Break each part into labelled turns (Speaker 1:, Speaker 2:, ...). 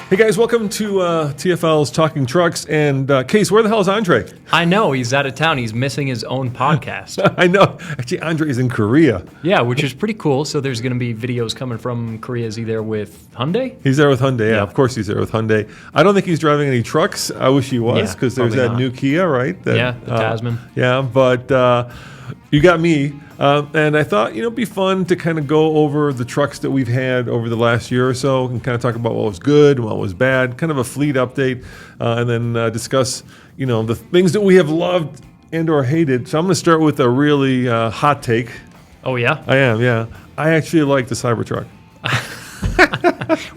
Speaker 1: Hey guys, welcome to TFL's Talking Trucks. And Case, where the hell is Andre?
Speaker 2: I know, he's out of town. He's missing his own podcast.
Speaker 1: I know. Actually, Andre is in Korea.
Speaker 2: Yeah, which is pretty cool. So there's going to be videos coming from Korea. Is he there with Hyundai?
Speaker 1: He's there with Hyundai. Yeah, of course he's there with Hyundai. I don't think he's driving any trucks. I wish he was, because there's that new Kia, right? That,
Speaker 2: the Tasman.
Speaker 1: Yeah, but you got me. And I thought, it'd be fun to kind of go over the trucks that we've had over the last year or so and kind of talk about what was good and what was bad, kind of a fleet update, and then discuss, the things that we have loved and or hated. So I'm going to start with a really hot take.
Speaker 2: Oh, yeah?
Speaker 1: I am, yeah. I actually like the Cybertruck.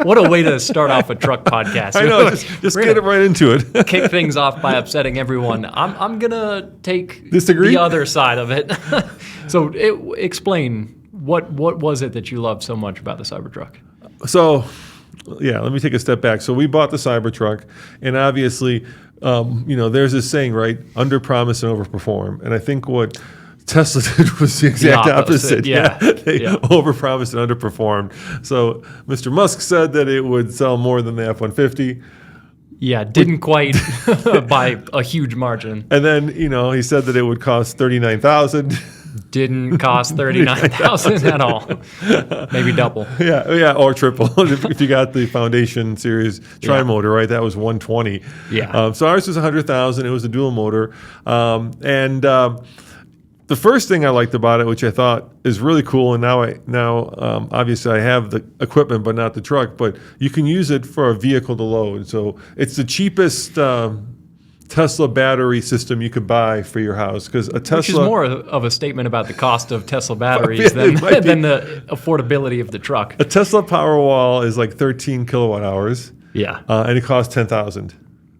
Speaker 2: What a way to start off a truck podcast.
Speaker 1: I know, just get it right into it.
Speaker 2: Kick things off by upsetting everyone. I'm going to take
Speaker 1: Disagree?
Speaker 2: the other side of it. So explain, what was it that you loved so much about the Cybertruck?
Speaker 1: So, yeah, let me take a step back. So we bought the Cybertruck, and obviously, there's this saying, right? Under promise and overperform. And I think what Tesla did was the exact opposite.
Speaker 2: Yeah.
Speaker 1: They overpromised and underperformed. So Mr. Musk said that it would sell more than the F-150.
Speaker 2: Yeah, didn't quite by a huge margin.
Speaker 1: And then, he said that it would cost $39,000.
Speaker 2: Didn't cost $39,000 at all. Maybe double.
Speaker 1: Yeah, or triple if you got the Foundation Series tri-motor, right? That was $120,000.
Speaker 2: Yeah.
Speaker 1: So ours was $100,000. It was a dual motor, the first thing I liked about it, which I thought is really cool, and now obviously I have the equipment but not the truck, but you can use it for a vehicle to load. So it's the cheapest Tesla battery system you could buy for your house, because a Tesla,
Speaker 2: which is more of a statement about the cost of Tesla batteries than the affordability of the truck.
Speaker 1: A Tesla Powerwall is like 13 kilowatt hours.
Speaker 2: Yeah,
Speaker 1: and it costs $10,000.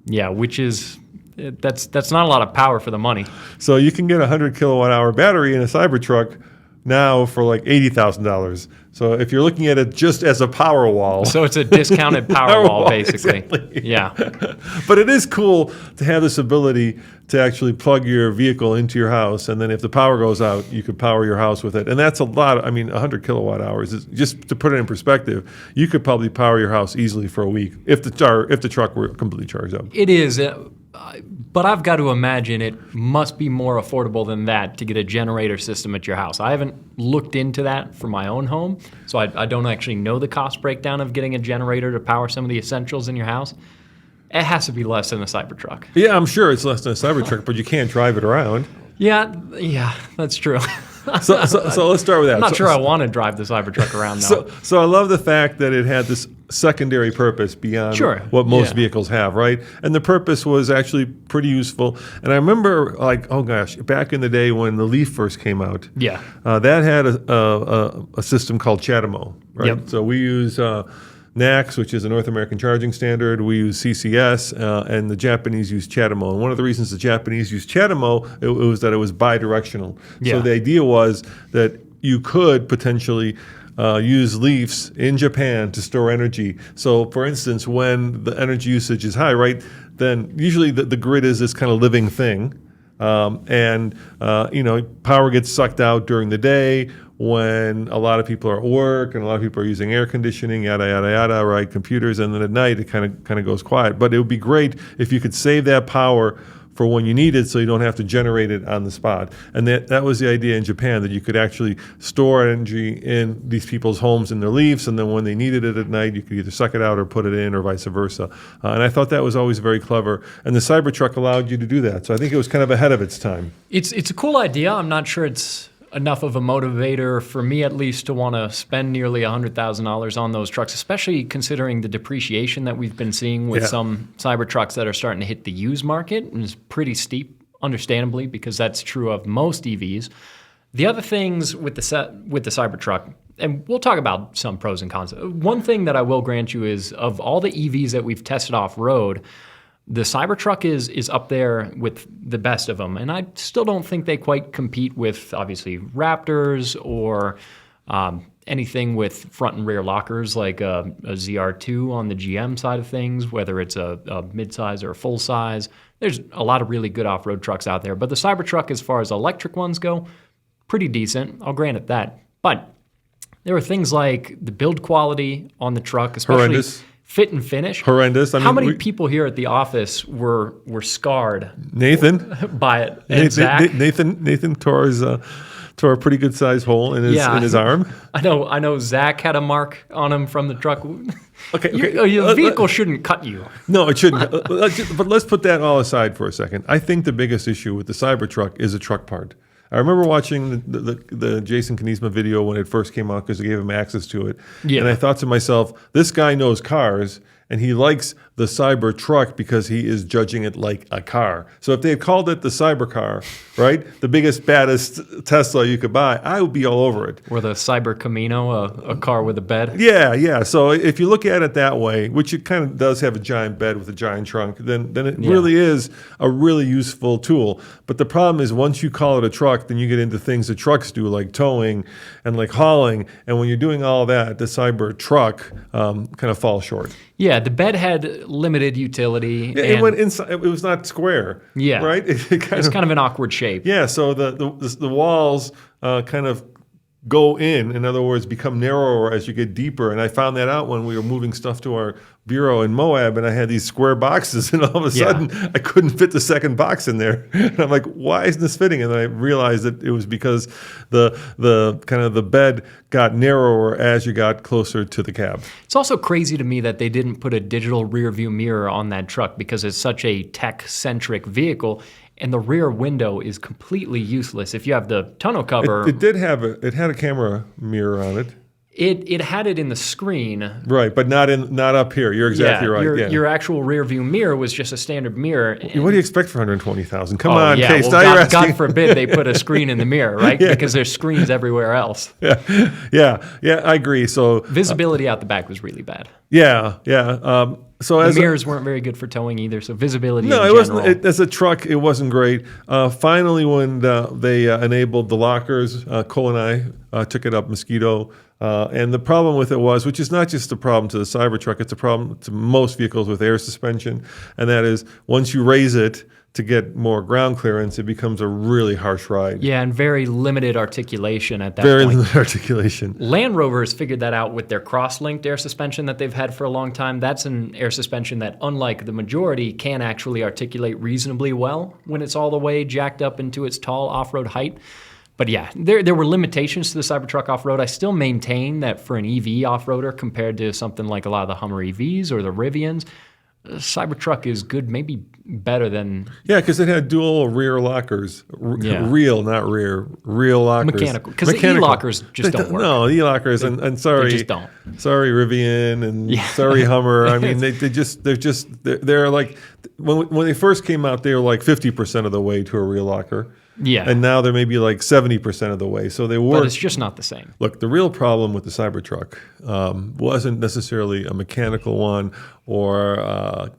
Speaker 2: Yeah, which is. That's not a lot of power for the money.
Speaker 1: So you can get a 100 kilowatt hour battery in a Cybertruck now for like $80,000. So if you're looking at it just as a Powerwall.
Speaker 2: So it's a discounted Powerwall, basically.
Speaker 1: Exactly.
Speaker 2: Yeah.
Speaker 1: But it is cool to have this ability to actually plug your vehicle into your house, and then if the power goes out, you could power your house with it. And that's a lot. 100 kilowatt hours is, just to put it in perspective, you could probably power your house easily for a week if the truck were completely charged up.
Speaker 2: It is. But I've got to imagine it must be more affordable than that to get a generator system at your house. I haven't looked into that for my own home, so I don't actually know the cost breakdown of getting a generator to power some of the essentials in your house. It has to be less than a Cybertruck.
Speaker 1: Yeah, I'm sure it's less than a Cybertruck, but you can't drive it around.
Speaker 2: Yeah, that's true.
Speaker 1: So let's start with that.
Speaker 2: I'm not sure I want to drive the Cybertruck around now.
Speaker 1: So I love the fact that it had this secondary purpose beyond what most vehicles have, right? And the purpose was actually pretty useful. And I remember, back in the day when the Leaf first came out, that had a system called CHAdeMO, right? Yep. So we use NACS, which is a North American Charging Standard. We use CCS, and the Japanese use CHAdeMO. And one of the reasons the Japanese use CHAdeMO, it was that it was bidirectional. Yeah. So the idea was that you could potentially use Leafs in Japan to store energy. So, for instance, when the energy usage is high, right, then usually the grid is this kind of living thing. Power gets sucked out during the day when a lot of people are at work and a lot of people are using air conditioning, yada, yada, yada, right, computers, and then at night it kind of goes quiet. But it would be great if you could save that power for when you need it so you don't have to generate it on the spot. And that was the idea in Japan, that you could actually store energy in these people's homes in their Leafs, and then when they needed it at night, you could either suck it out or put it in, or vice versa. And I thought that was always very clever. And the Cybertruck allowed you to do that. So I think it was kind of ahead of its time.
Speaker 2: It's a cool idea. I'm not sure it's enough of a motivator for me, at least, to want to spend nearly $100,000 on those trucks, especially considering the depreciation that we've been seeing with some Cybertrucks that are starting to hit the used market. And it's pretty steep, understandably, because that's true of most EVs. The other things with the Cybertruck, and we'll talk about some pros and cons. One thing that I will grant you is, of all the EVs that we've tested off-road, the Cybertruck is up there with the best of them, and I still don't think they quite compete with, obviously, Raptors or anything with front and rear lockers like a ZR2 on the GM side of things, whether it's a midsize or a full size. There's a lot of really good off-road trucks out there, but the Cybertruck, as far as electric ones go, pretty decent. I'll grant it that. But there are things like the build quality on the truck, especially fit and finish.
Speaker 1: Horrendous.
Speaker 2: How many people here at the office were scarred?
Speaker 1: Nathan
Speaker 2: by it. And Zach?
Speaker 1: Nathan tore a pretty good sized hole in his arm.
Speaker 2: I know. Zach had a mark on him from the truck.
Speaker 1: Okay.
Speaker 2: Your vehicle shouldn't cut you.
Speaker 1: No, it shouldn't. But let's put that all aside for a second. I think the biggest issue with the Cybertruck is a truck part. I remember watching the Jason Knisma video when it first came out because they gave him access to it. Yeah. And I thought to myself, this guy knows cars, and he likes the Cybertruck because he is judging it like a car. So if they had called it the Cybercar, right, the biggest, baddest Tesla you could buy, I would be all over it.
Speaker 2: Or the Cyber Camino, a car with a bed.
Speaker 1: Yeah. So if you look at it that way, which it kind of does have a giant bed with a giant trunk, then it really is a really useful tool. But the problem is once you call it a truck, then you get into things that trucks do, like towing and like hauling. And when you're doing all that, the Cybertruck kind of falls short.
Speaker 2: Yeah, the bed had limited utility.
Speaker 1: It went inside. It was not square.
Speaker 2: Yeah,
Speaker 1: right.
Speaker 2: It's kind of an awkward shape.
Speaker 1: Yeah, so the walls kind of go in other words, become narrower as you get deeper. And I found that out when we were moving stuff to our bureau in Moab, and I had these square boxes, and all of a sudden I couldn't fit the second box in there. And I'm like, why isn't this fitting? And then I realized that it was because the kind of the bed got narrower as you got closer to the cab.
Speaker 2: It's also crazy to me that they didn't put a digital rear view mirror on that truck because it's such a tech-centric vehicle. And the rear window is completely useless. If you have the tonneau cover,
Speaker 1: it had a camera mirror on it.
Speaker 2: It had it in the screen,
Speaker 1: right? But not up here. You're exactly right.
Speaker 2: Your actual rear view mirror was just a standard mirror.
Speaker 1: What do you expect for $120,000? Come on, Case.
Speaker 2: Well, God forbid they put a screen in the mirror, right? Because there's screens everywhere else.
Speaker 1: Yeah. I agree. So
Speaker 2: visibility out the back was really bad.
Speaker 1: Yeah. So
Speaker 2: the mirrors weren't very good for towing either. So visibility.
Speaker 1: No, it wasn't. As a truck, it wasn't great. Finally, when they enabled the lockers, Cole and I took it up Mosquito. And the problem with it was, which is not just a problem to the Cybertruck, it's a problem to most vehicles with air suspension, and that is once you raise it to get more ground clearance, it becomes a really harsh ride.
Speaker 2: Yeah, and very limited articulation at that point.
Speaker 1: Very limited articulation.
Speaker 2: Land Rover's figured that out with their cross-linked air suspension that they've had for a long time. That's an air suspension that, unlike the majority, can actually articulate reasonably well when it's all the way jacked up into its tall off-road height. But yeah, there were limitations to the Cybertruck off-road. I still maintain that for an EV off-roader compared to something like a lot of the Hummer EVs or the Rivians, Cybertruck is good, maybe better than...
Speaker 1: Yeah, because it had dual rear lockers. Real, not rear. Real lockers.
Speaker 2: Mechanical. Because the E-lockers just don't work.
Speaker 1: No, E-lockers, and sorry...
Speaker 2: They just don't.
Speaker 1: Sorry, Rivian, and sorry, Hummer. I mean, they're like... When they first came out, they were like 50% of the way to a rear locker.
Speaker 2: Yeah.
Speaker 1: And now they're maybe like 70% of the way. So they were.
Speaker 2: But it's just not the same.
Speaker 1: Look, the real problem with the Cybertruck wasn't necessarily a mechanical one or,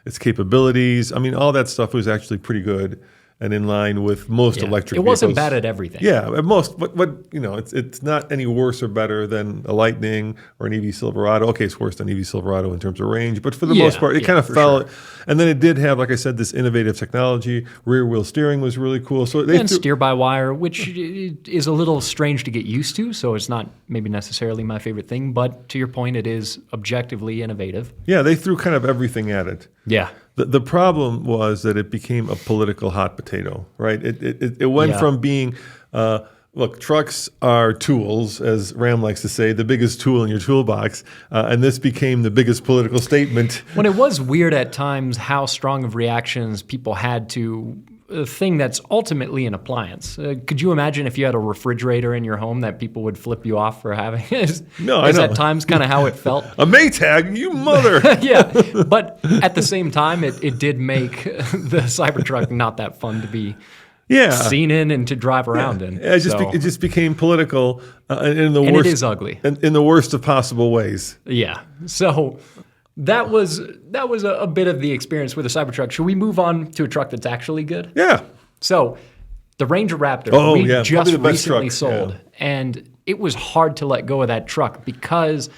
Speaker 1: its capabilities. I mean, all that stuff was actually pretty good and in line with most electric vehicles.
Speaker 2: It wasn't bad at everything.
Speaker 1: Yeah, at most. But it's not any worse or better than a Lightning or an EV Silverado. Okay, it's worse than EV Silverado in terms of range, but for the most part, it kind of fell. Sure. And then it did have, like I said, this innovative technology. Rear wheel steering was really cool. So
Speaker 2: steer by wire, which is a little strange to get used to. So it's not maybe necessarily my favorite thing, but to your point, it is objectively innovative.
Speaker 1: Yeah, they threw kind of everything at it.
Speaker 2: Yeah.
Speaker 1: The problem was that it became a political hot potato, right? It went from being, look, trucks are tools, as Ram likes to say, the biggest tool in your toolbox, and this became the biggest political statement.
Speaker 2: When it was weird at times how strong of reactions people had to a thing that's ultimately an appliance. Could you imagine if you had a refrigerator in your home that people would flip you off for having?
Speaker 1: No, I know.
Speaker 2: At times kind of how it felt?
Speaker 1: A Maytag, you mother!
Speaker 2: Yeah, but at the same time, it did make the Cybertruck not that fun to be seen in and to drive around in.
Speaker 1: It just became political in the worst.
Speaker 2: And it is ugly.
Speaker 1: In the worst of possible ways.
Speaker 2: Yeah, so... That was a bit of the experience with the Cybertruck. Should we move on to a truck that's actually good?
Speaker 1: Yeah.
Speaker 2: So, the Ranger Raptor, just recently sold, and it was hard to let go of that truck because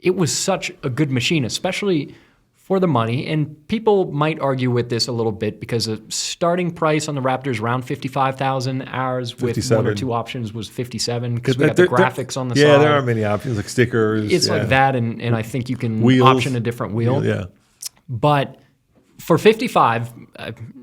Speaker 2: it was such a good machine, especially for the money. And people might argue with this a little bit because the starting price on the Raptor is around $55,000. Ours with
Speaker 1: 57.
Speaker 2: 1 or 2 options was $57 because we got the graphics on the side.
Speaker 1: Yeah, there are many options like stickers.
Speaker 2: It's like that, and I think you can
Speaker 1: Wheels.
Speaker 2: option a different wheel.
Speaker 1: Yeah.
Speaker 2: But for $55,000,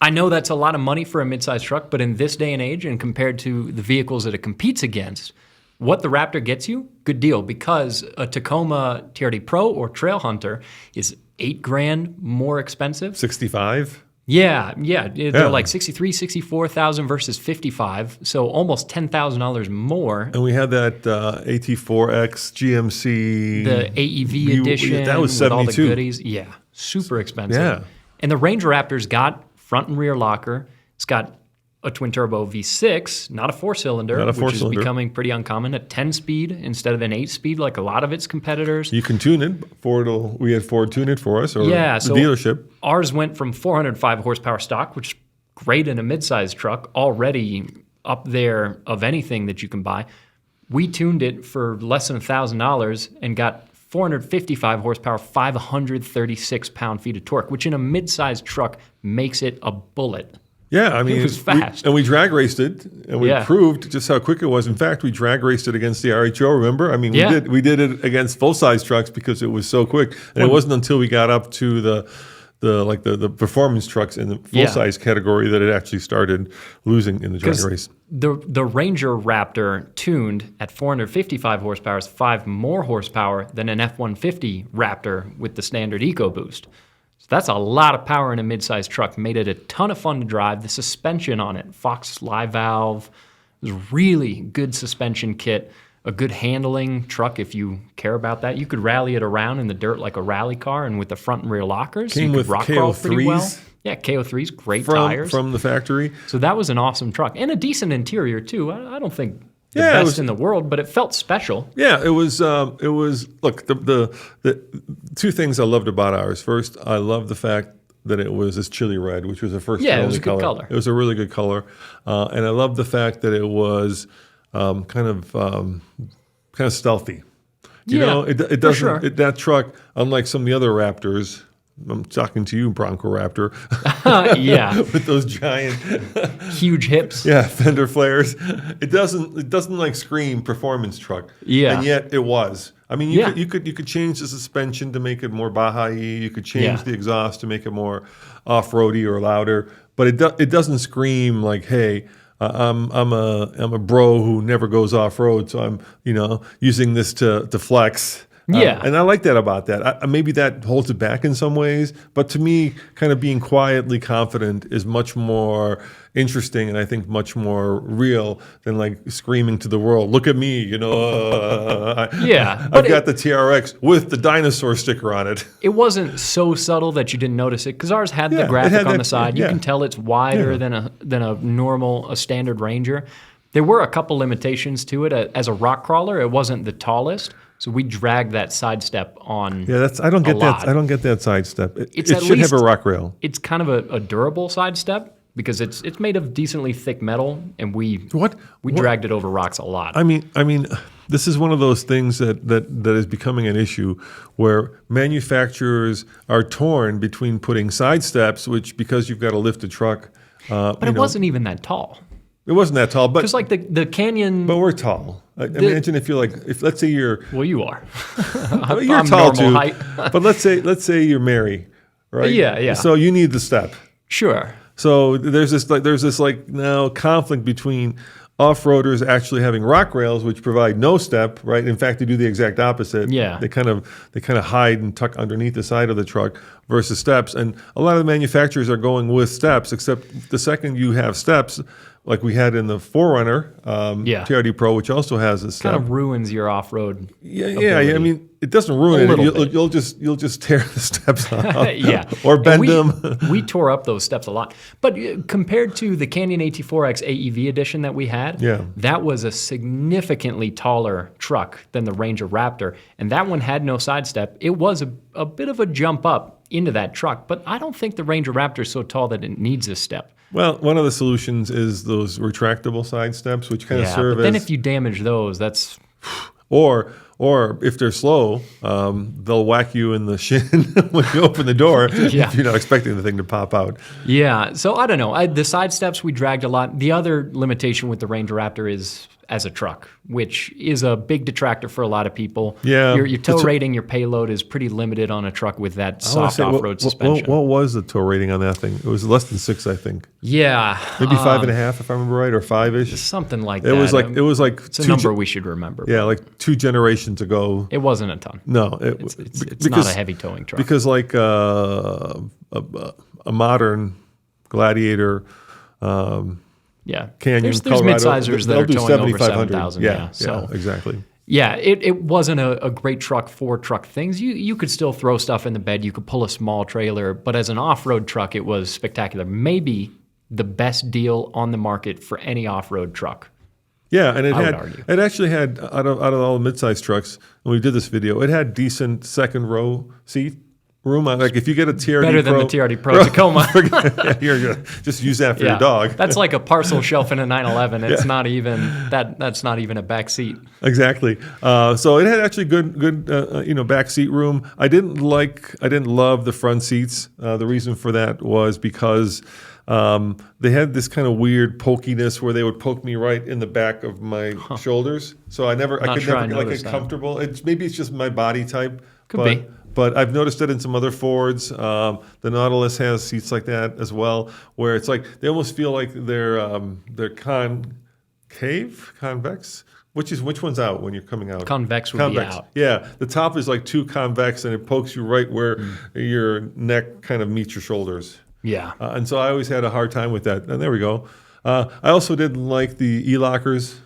Speaker 2: I know that's a lot of money for a midsize truck, but in this day and age, and compared to the vehicles that it competes against, what the Raptor gets you, good deal, because a Tacoma TRD Pro or Trail Hunter is $8,000 more expensive.
Speaker 1: 65?
Speaker 2: Yeah. They're like 63, 64,000 versus 55, so almost $10,000 more.
Speaker 1: And we had that AT4X GMC.
Speaker 2: The AEV edition
Speaker 1: that was
Speaker 2: with all the
Speaker 1: 72.
Speaker 2: goodies. Yeah, super expensive.
Speaker 1: Yeah.
Speaker 2: And the Ranger Raptor's got front and rear locker. It's got a twin-turbo V6, not a four-cylinder, which is becoming pretty uncommon, a 10-speed instead of an 8-speed like a lot of its competitors.
Speaker 1: You can tune it. We had Ford tune it for us, or the dealership.
Speaker 2: Ours went from 405 horsepower stock, which is great in a midsize truck, already up there of anything that you can buy. We tuned it for less than $1,000 and got 455 horsepower, 536 pound-feet of torque, which in a midsize truck makes it a bullet.
Speaker 1: Yeah, I mean,
Speaker 2: it was fast.
Speaker 1: We drag raced it, and we proved just how quick it was. In fact, we drag raced it against the RHO. Remember? I mean, we did it against full size trucks because it was so quick, and it wasn't until we got up to the performance trucks in the full size category that it actually started losing in the drag race.
Speaker 2: The Ranger Raptor tuned at 455 horsepower is 5 more horsepower than an F-150 Raptor with the standard EcoBoost. So that's a lot of power in a midsize truck. Made it a ton of fun to drive. The suspension on it, Fox live valve, it was really good suspension kit. A good handling truck if you care about that. You could rally it around in the dirt like a rally car, and with the front and rear lockers, you could rock crawl pretty well. Yeah, KO3s, great tires.
Speaker 1: From the factory.
Speaker 2: So that was an awesome truck. And a decent interior, too. I don't think the best in the world, but it felt special.
Speaker 1: Yeah, it was. Look, the two things I loved about ours. First, I love the fact that it was this chili red, which was the first
Speaker 2: it was a good color.
Speaker 1: It was a really good color. And I love the fact that it was kind of stealthy. You know, it doesn't. For sure. That truck, unlike some of the other Raptors, I'm talking to you, Bronco Raptor. With those giant,
Speaker 2: huge hips.
Speaker 1: Yeah, fender flares. It doesn't like scream performance truck.
Speaker 2: Yeah,
Speaker 1: and yet it was. I mean, you could change the suspension to make it more Baja-y. You could change the exhaust to make it more off-roady or louder. But it doesn't scream like, hey, I'm a bro who never goes off-road, so I'm using this to flex. And I like that about that. Maybe that holds it back in some ways, but to me, kind of being quietly confident is much more interesting and I think much more real than like screaming to the world, look at me, I've got the TRX with the dinosaur sticker on it.
Speaker 2: It wasn't so subtle that you didn't notice it, because ours had the graphic on the side. You can tell it's wider than a standard Ranger. There were a couple limitations to it. As a rock crawler, it wasn't the tallest. So we dragged that side step on.
Speaker 1: Yeah, I don't get that side step. It should have a rock rail.
Speaker 2: It's kind of a durable side step because it's made of decently thick metal, and we dragged it over rocks a lot.
Speaker 1: I mean, this is one of those things that is becoming an issue where manufacturers are torn between putting side steps, which because you've got to lift a truck.
Speaker 2: But it wasn't even that tall.
Speaker 1: It wasn't that tall, but
Speaker 2: because like the Canyon.
Speaker 1: But we're tall. Imagine if let's say you're.
Speaker 2: Well, you are.
Speaker 1: You're tall too. Height. But let's say you're Mary, right?
Speaker 2: Yeah.
Speaker 1: So you need the step.
Speaker 2: Sure.
Speaker 1: So there's this now conflict between off-roaders actually having rock rails, which provide no step, right? In fact, they do the exact opposite.
Speaker 2: Yeah.
Speaker 1: They kind of hide and tuck underneath the side of the truck versus steps. And a lot of the manufacturers are going with steps, except the second you have steps, like we had in the 4Runner TRD Pro, which also has a step.
Speaker 2: Kind of ruins your off-road.
Speaker 1: Yeah. I mean, it doesn't ruin it. You'll just tear the steps off. Or bend them.
Speaker 2: We tore up those steps a lot. But compared to the Canyon AT4X AEV edition that we had, that was a significantly taller truck than the Ranger Raptor, and that one had no side step. It was a bit of a jump up into that truck, but I don't think the Ranger Raptor is so tall that it needs a step.
Speaker 1: Well, one of the solutions is those retractable side steps, which kind of serve
Speaker 2: but then if you damage those, that's...
Speaker 1: Or Or if they're slow, they'll whack you in the shin when you open the door if you're not expecting the thing to pop out.
Speaker 2: Yeah, so I don't know. The side steps we dragged a lot. The other limitation with the Ranger Raptor is as a truck, which is a big detractor for a lot of people.
Speaker 1: Yeah,
Speaker 2: your tow rating, your payload is pretty limited on a truck with that soft off-road suspension.
Speaker 1: What was the tow rating on that thing? It was less than 6, I think.
Speaker 2: Yeah,
Speaker 1: maybe 5.5 if I remember right, or 5-ish.
Speaker 2: Something like that.
Speaker 1: It was like
Speaker 2: it's a number we should remember.
Speaker 1: Yeah, like 2 generations ago.
Speaker 2: It wasn't a ton.
Speaker 1: No,
Speaker 2: it's not a heavy towing truck.
Speaker 1: Because like a modern Gladiator. Canyon,
Speaker 2: there's
Speaker 1: Colorado,
Speaker 2: mid-sizers that are towing over 7,000.
Speaker 1: Yeah, exactly.
Speaker 2: Yeah, it wasn't a great truck for truck things. You could still throw stuff in the bed. You could pull a small trailer. But as an off-road truck, it was spectacular. Maybe the best deal on the market for any off-road truck.
Speaker 1: Yeah, and it actually had, out of all the mid-size trucks, when we did this video, it had decent second row seat room. Like if you get a TRD
Speaker 2: better than the TRD Pro Tacoma.
Speaker 1: You're just use that for your dog.
Speaker 2: That's like a parcel shelf in a 911. It's not even that's not even a back seat.
Speaker 1: Exactly. So it had actually good back seat room. I didn't love the front seats. The reason for that was because they had this kind of weird pokiness where they would poke me right in the back of my shoulders. So I could never get comfortable. Maybe it's just my body type.
Speaker 2: Could be.
Speaker 1: But I've noticed it in some other Fords. The Nautilus has seats like that as well, where it's like they almost feel like they're convex. Which one's out when you're coming out?
Speaker 2: Convex would be out.
Speaker 1: Yeah, the top is like too convex, and it pokes you right where your neck kind of meets your shoulders.
Speaker 2: Yeah.
Speaker 1: And so I always had a hard time with that. And there we go. I also didn't like the e-lockers.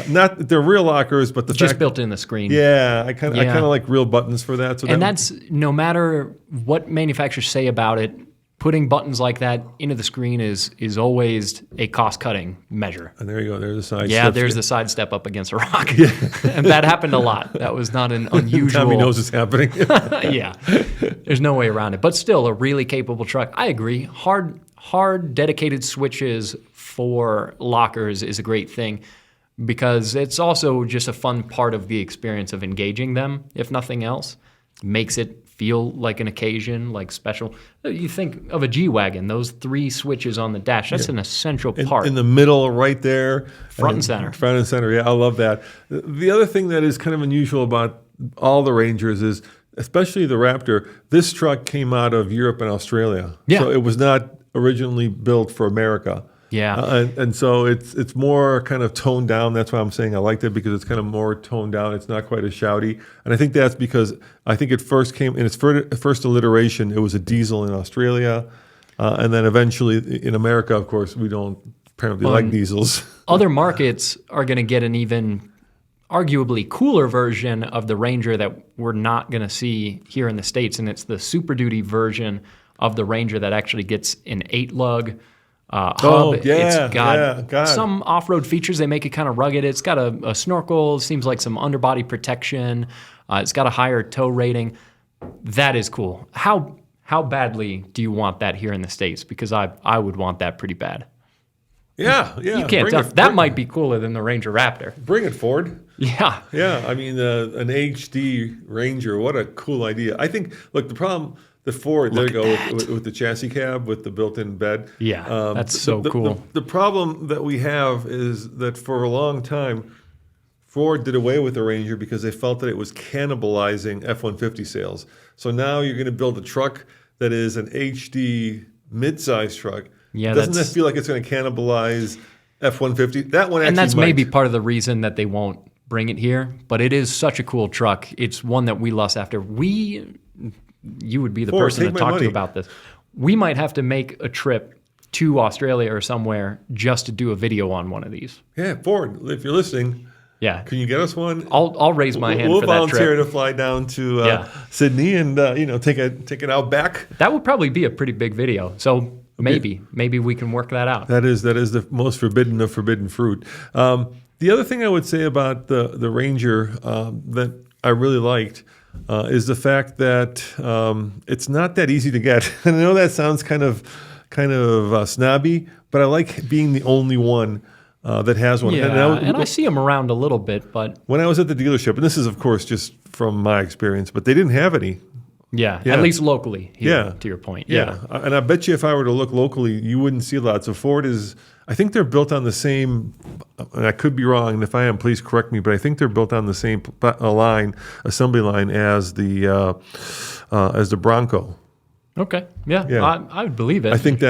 Speaker 1: Not they're real lockers, but
Speaker 2: just built in the screen.
Speaker 1: Yeah, I kind of like real buttons for that. So
Speaker 2: that's no matter what manufacturers say about it, putting buttons like that into the screen is always a cost-cutting measure.
Speaker 1: And there you go. There's the side.
Speaker 2: Yeah, there's the side step up against a rock. Yeah. And that happened a lot. That was not an unusual.
Speaker 1: Tommy knows it's happening.
Speaker 2: Yeah, there's no way around it. But still, a really capable truck. I agree. Hard dedicated switches for lockers is a great thing, because it's also just a fun part of the experience of engaging them, if nothing else. Makes it feel like an occasion, like special. You think of a G-Wagon, those 3 switches on the dash, that's an essential part.
Speaker 1: In the middle, right there.
Speaker 2: Front and center.
Speaker 1: Front and center, yeah, I love that. The other thing that is kind of unusual about all the Rangers is, especially the Raptor, this truck came out of Europe and Australia.
Speaker 2: Yeah.
Speaker 1: So it was not originally built for America.
Speaker 2: Yeah.
Speaker 1: And so it's more kind of toned down. That's why I'm saying I liked it, because it's kind of more toned down. It's not quite as shouty. And I think that's because I think it first came, in its first alliteration, it was a diesel in Australia. And then eventually in America, of course, we don't apparently like diesels.
Speaker 2: Other markets are going to get an even arguably cooler version of the Ranger that we're not going to see here in the States. And it's the Super Duty version of the Ranger that actually gets an 8-lug hub. It's got some off-road features. They make it kind of rugged. It's got a snorkel. Seems like some underbody protection. It's got a higher tow rating. That is cool. How badly do you want that here in the States? Because I would want that pretty bad.
Speaker 1: Yeah.
Speaker 2: You can't tell. That might be cooler than the Ranger Raptor.
Speaker 1: Bring it, Ford.
Speaker 2: Yeah.
Speaker 1: Yeah. I mean, an HD Ranger. What a cool idea. I think. Look, the problem. The Ford, there you go, with the chassis cab, with the built-in bed.
Speaker 2: Yeah, that's so cool.
Speaker 1: The problem that we have is that for a long time, Ford did away with the Ranger because they felt that it was cannibalizing F-150 sales. So now you're going to build a truck that is an HD mid-size truck.
Speaker 2: Yeah,
Speaker 1: doesn't that feel like it's going to cannibalize F-150? That one actually
Speaker 2: And that's
Speaker 1: might.
Speaker 2: Maybe part of the reason that they won't bring it here. But it is such a cool truck. It's one that we lust after. You would be the person to talk to about this. We might have to make a trip to Australia or somewhere just to do a video on one of these.
Speaker 1: Yeah, Ford, if you're listening, can you get us one?
Speaker 2: I'll raise my hand for that trip.
Speaker 1: We'll volunteer to fly down to Sydney and take it out back.
Speaker 2: That would probably be a pretty big video. So maybe we can work that out.
Speaker 1: That is the most forbidden of forbidden fruit. The other thing I would say about the Ranger that I really liked is the fact that it's not that easy to get. And I know that sounds kind of snobby, but I like being the only one that has one.
Speaker 2: Yeah, and I see them around a little bit, but
Speaker 1: when I was at the dealership, and this is of course just from my experience, but they didn't have any.
Speaker 2: Yeah, at least locally here, to your point.
Speaker 1: Yeah. And I bet you if I were to look locally, you wouldn't see a lot. So Ford is, I think they're built on the same, and I could be wrong, and if I am, please correct me, but I think they're built on the same assembly line as the Bronco.
Speaker 2: Okay. Yeah. I would believe it.
Speaker 1: I think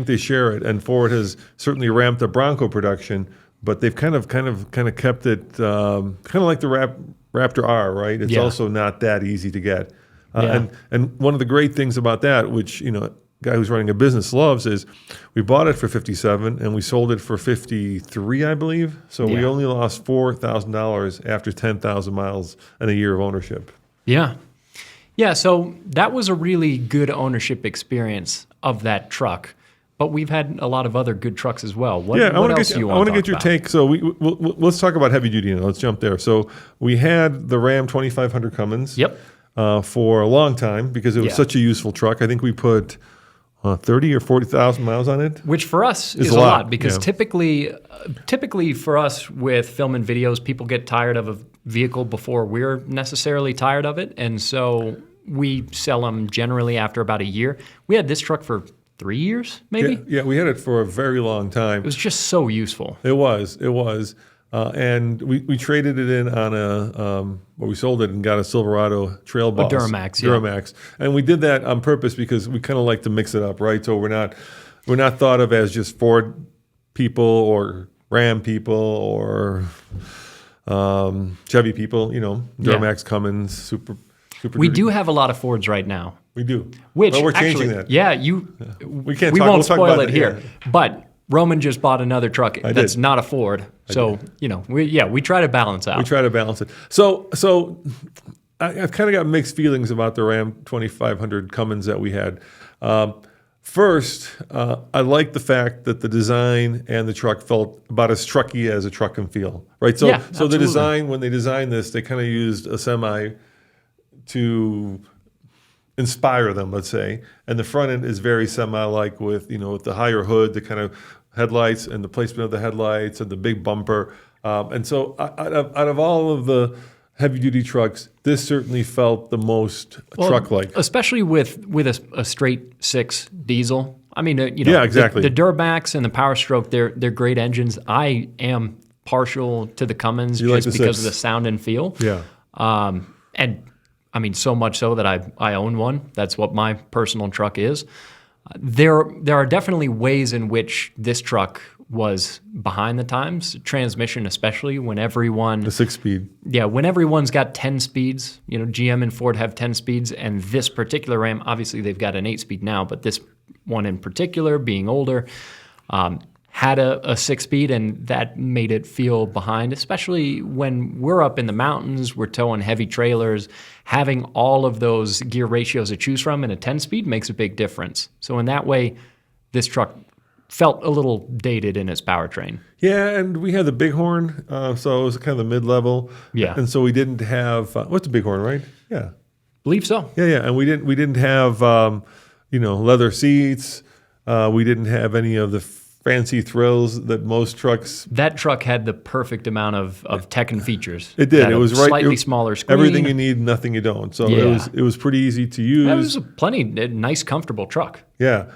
Speaker 1: they share it, and Ford has certainly ramped up Bronco production, but they've kind of kept it kind of like the Raptor R, right? It's also not that easy to get. And one of the great things about that, which a guy who's running a business loves, is we bought it for $57 and we sold it for $53, I believe. So we only lost $4,000 after 10,000 miles and a year of ownership.
Speaker 2: Yeah. Yeah, so that was a really good ownership experience of that truck. But we've had a lot of other good trucks as well. What else do you want to talk
Speaker 1: get your take. So let's talk about heavy duty now. Let's jump there. So we had the Ram 2500 Cummins.
Speaker 2: Yep.
Speaker 1: For a long time because it was such a useful truck. I think we put 30 or 40,000 miles on it.
Speaker 2: Which for us is a lot because typically for us with film and videos, people get tired of a vehicle before we're necessarily tired of it. And so we sell them generally after about a year. We had this truck for 3 years, maybe?
Speaker 1: Yeah, we had it for a very long time.
Speaker 2: It was just so useful.
Speaker 1: It was. And we traded it in on we sold it and got a Silverado Trail Boss.
Speaker 2: A Duramax,
Speaker 1: Duramax. And we did that on purpose because we kind of like to mix it up, right? So we're not thought of as just Ford people or Ram people or Chevy people, Duramax, Cummins, Super
Speaker 2: We do have a lot of Fords right now.
Speaker 1: We do.
Speaker 2: Which
Speaker 1: we're changing that.
Speaker 2: Yeah,
Speaker 1: we can't.
Speaker 2: We
Speaker 1: won't
Speaker 2: we'll spoil it here,
Speaker 1: yeah.
Speaker 2: But Roman just bought another truck that's not a Ford. So, we try to balance out.
Speaker 1: We try to balance it. So I've kind of got mixed feelings about the Ram 2500 Cummins that we had. First, I like the fact that the design and the truck felt about as trucky as a truck can feel, right? So, so the design, when they designed this, they kind of used a semi to inspire them, let's say. And the front end is very semi-like with the higher hood, the kind of headlights and the placement of the headlights and the big bumper. And so out of all of the heavy-duty trucks, this certainly felt the most truck-like.
Speaker 2: Especially with a straight six diesel. I mean,
Speaker 1: exactly.
Speaker 2: The Duramax and the Power Stroke, they're great engines. I am partial to the Cummins just because of the sound and feel.
Speaker 1: Yeah.
Speaker 2: And I mean, so much so that I own one. That's what my personal truck is. There are definitely ways in which this truck was behind the times, transmission especially, when everyone...
Speaker 1: The 6-speed.
Speaker 2: Yeah, when everyone's got 10 speeds. GM and Ford have 10 speeds, and this particular Ram, obviously they've got an 8-speed now, but this one in particular, being older, had a 6-speed, and that made it feel behind, especially when we're up in the mountains, we're towing heavy trailers. Having all of those gear ratios to choose from in a 10-speed makes a big difference. So in that way, this truck felt a little dated in its powertrain.
Speaker 1: Yeah, and we had the Bighorn, so it was kind of the mid-level.
Speaker 2: Yeah.
Speaker 1: And so we didn't have, what's the Bighorn, right? Yeah.
Speaker 2: Believe so.
Speaker 1: Yeah, and we didn't have, leather seats. We didn't have any of the fancy thrills that most trucks.
Speaker 2: That truck had the perfect amount of tech and features.
Speaker 1: It did. It was
Speaker 2: slightly smaller screen.
Speaker 1: Everything you need, nothing you don't. So it was pretty easy to use.
Speaker 2: It was a nice, comfortable truck.
Speaker 1: Yeah.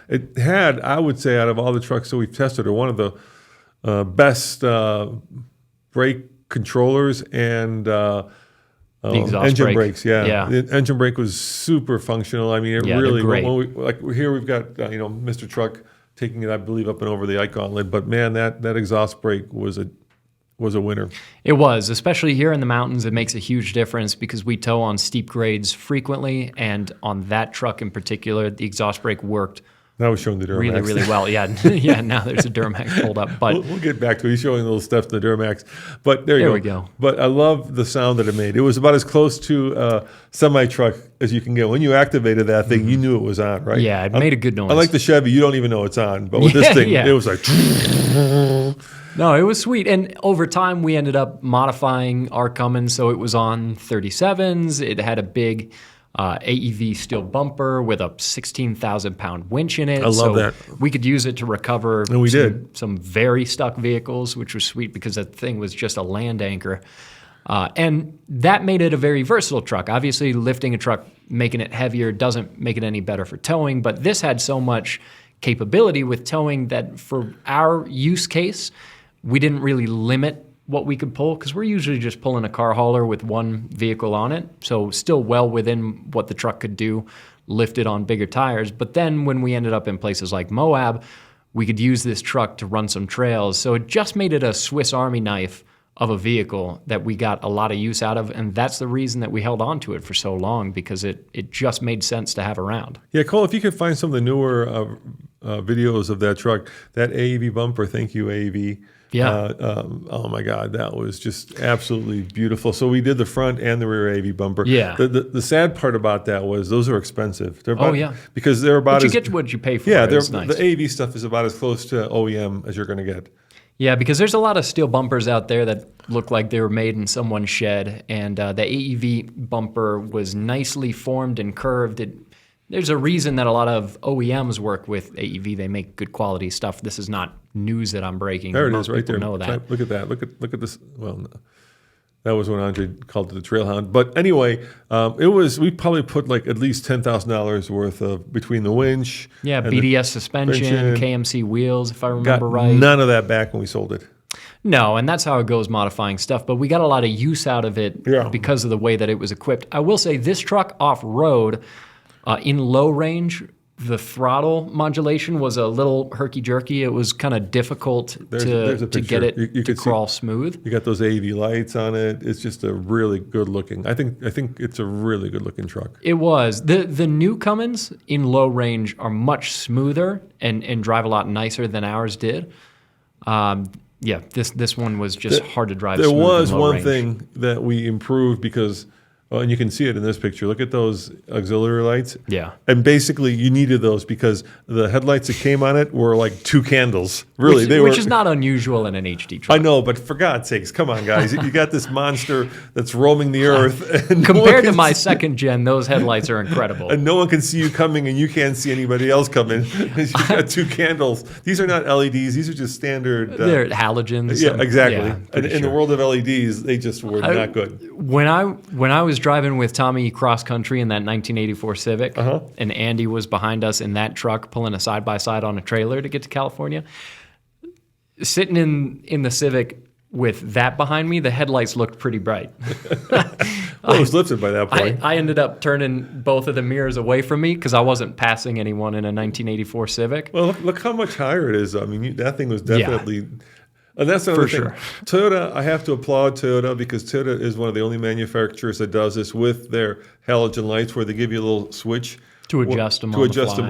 Speaker 1: It had, I would say, out of all the trucks that we've tested, one of the best brake controllers and engine brakes. Yeah. The engine brake was super functional. I mean, it really.
Speaker 2: Great.
Speaker 1: When here we've got Mr. Truck taking it, I believe, up and over the gauntlet. But man, that exhaust brake was a winner.
Speaker 2: It was, especially here in the mountains. It makes a huge difference because we tow on steep grades frequently, and on that truck in particular, the exhaust brake worked.
Speaker 1: Now we're showing the Duramax.
Speaker 2: Really, really well. Yeah. Now there's a Duramax pulled up, but
Speaker 1: we'll get back to it. He's showing little stuff to the Duramax, but there we go. But I love the sound that it made. It was about as close to a semi truck as you can get. When you activated that thing, you knew it was on, right?
Speaker 2: Yeah, it made a good noise.
Speaker 1: Unlike the Chevy, you don't even know it's on, but with this thing, it was like.
Speaker 2: No, it was sweet. And over time, we ended up modifying our Cummins so it was on 37s. It had a big AEV steel bumper with a 16,000-pound winch in it.
Speaker 1: I love that.
Speaker 2: We could use it to recover some very stuck vehicles, which was sweet because that thing was just a land anchor. And that made it a very versatile truck. Obviously, lifting a truck, making it heavier doesn't make it any better for towing, but this had so much capability with towing that for our use case, we didn't really limit what we could pull because we're usually just pulling a car hauler with one vehicle on it. So still well within what the truck could do, lifted on bigger tires. But then when we ended up in places like Moab, we could use this truck to run some trails. So it just made it a Swiss Army knife of a vehicle that we got a lot of use out of, and that's the reason that we held on to it for so long, because it just made sense to have around.
Speaker 1: Yeah, Cole, if you could find some of the newer videos of that truck, that AEV bumper, thank you, AEV.
Speaker 2: Yeah.
Speaker 1: Oh my God, that was just absolutely beautiful. So we did the front and the rear AEV bumper.
Speaker 2: Yeah.
Speaker 1: The sad part about that was those are expensive. They're about, because they're about
Speaker 2: but you get what you pay for.
Speaker 1: Yeah,
Speaker 2: nice.
Speaker 1: The AEV stuff is about as close to OEM as you're going to get.
Speaker 2: Yeah, because there's a lot of steel bumpers out there that look like they were made in someone's shed, and the AEV bumper was nicely formed and curved. There's a reason that a lot of OEMs work with AEV. They make good quality stuff. This is not news that I'm breaking.
Speaker 1: There it
Speaker 2: Most
Speaker 1: is, right there.
Speaker 2: know that.
Speaker 1: Look at that. Look at this. Well, no. That was when Andre called it the Trailhound. But anyway, we probably put like at least $10,000 worth of between the winch.
Speaker 2: Yeah, BDS suspension, KMC wheels, if I remember right.
Speaker 1: None of that back when we sold it.
Speaker 2: No, and that's how it goes modifying stuff. But we got a lot of use out of it because of the way that it was equipped. I will say this truck off-road, in low range, the throttle modulation was a little herky-jerky. It was kind of difficult to get it to crawl smooth.
Speaker 1: You got those AV lights on it. It's just a really good looking. I think it's a really good looking truck.
Speaker 2: It was. The new Cummins in low range are much smoother and drive a lot nicer than ours did. This one was just hard to drive.
Speaker 1: There
Speaker 2: smooth
Speaker 1: was
Speaker 2: in low
Speaker 1: one
Speaker 2: range.
Speaker 1: thing that we improved because. Oh, and you can see it in this picture. Look at those auxiliary lights.
Speaker 2: Yeah.
Speaker 1: And basically, you needed those because the headlights that came on it were like two candles. Really,
Speaker 2: which is not unusual in an HD truck.
Speaker 1: I know, but for God's sakes, come on, guys. You got this monster that's roaming the earth. And
Speaker 2: compared to my second gen, those headlights are incredible.
Speaker 1: And no one can see you coming, and you can't see anybody else coming. You got two candles. These are not LEDs. These are just standard.
Speaker 2: They're halogens.
Speaker 1: Yeah, exactly. And in the world of LEDs, they just were not good.
Speaker 2: When I was driving with Tommy cross country in that 1984 Civic, and Andy was behind us in that truck pulling a side-by-side on a trailer to get to California, sitting in the Civic with that behind me, the headlights looked pretty bright.
Speaker 1: Well, it was lifted by that point.
Speaker 2: I ended up turning both of the mirrors away from me because I wasn't passing anyone in a 1984 Civic.
Speaker 1: Well, look how much higher it is. I mean, that thing was definitely... Yeah. And that's another thing.
Speaker 2: Sure.
Speaker 1: Toyota, I have to applaud Toyota because Toyota is one of the only manufacturers that does this with their halogen lights where they give you a little switch.
Speaker 2: To adjust them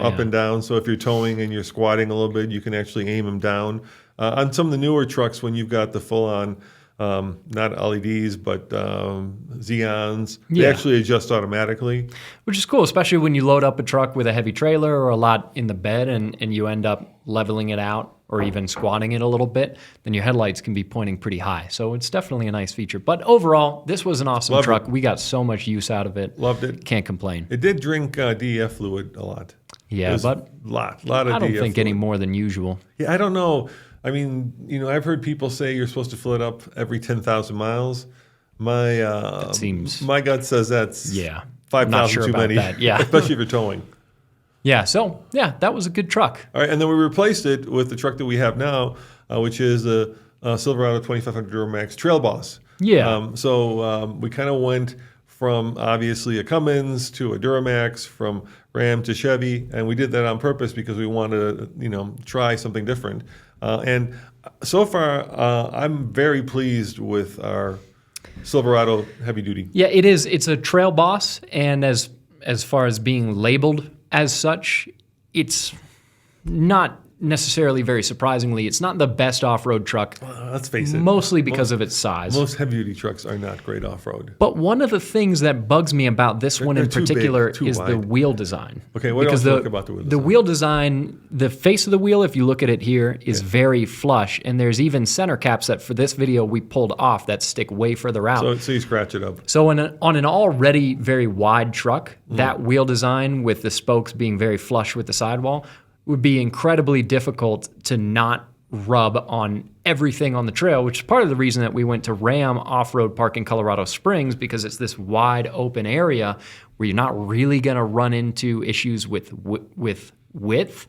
Speaker 1: up and down. So if you're towing and you're squatting a little bit, you can actually aim them down. On some of the newer trucks, when you've got the full-on, not LEDs, but Xeons, they actually adjust automatically.
Speaker 2: Which is cool, especially when you load up a truck with a heavy trailer or a lot in the bed and you end up leveling it out or even squatting it a little bit, then your headlights can be pointing pretty high. So it's definitely a nice feature. But overall, this was an awesome truck. We got so much use out of it.
Speaker 1: Loved it.
Speaker 2: Can't complain.
Speaker 1: It did drink DEF fluid a lot.
Speaker 2: Yeah, but
Speaker 1: a lot of DEF
Speaker 2: I don't think
Speaker 1: fluid.
Speaker 2: any more than usual.
Speaker 1: Yeah, I don't know. I mean, I've heard people say you're supposed to fill it up every 10,000 miles. My gut says that's 5,000 too many.
Speaker 2: That. Yeah.
Speaker 1: Especially if you're towing.
Speaker 2: Yeah, so, that was a good truck.
Speaker 1: All right, and then we replaced it with the truck that we have now, which is a Silverado 2500 Duramax Trail Boss.
Speaker 2: Yeah.
Speaker 1: So we kind of went from, obviously, a Cummins to a Duramax, from Ram to Chevy, and we did that on purpose because we wanted to, try something different. And so far, I'm very pleased with our Silverado heavy duty.
Speaker 2: Yeah, it is. It's a Trail Boss, and as far as being labeled as such, it's not necessarily very surprisingly, it's not the best off-road truck.
Speaker 1: Let's face it.
Speaker 2: Mostly because of its size.
Speaker 1: Most heavy-duty trucks are not great off-road.
Speaker 2: But one of the things that bugs me about this one in particular is the wheel design.
Speaker 1: Okay, what else do you like about the wheel design?
Speaker 2: The wheel design, the face of the wheel, if you look at it here, is very flush. And there's even center caps that for this video we pulled off that stick way further out.
Speaker 1: So you scratch it up.
Speaker 2: So on an already very wide truck, that wheel design with the spokes being very flush with the sidewall would be incredibly difficult to not rub on everything on the trail, which is part of the reason that we went to Ram Off-Road Park in Colorado Springs, because it's this wide open area where you're not really going to run into issues with width,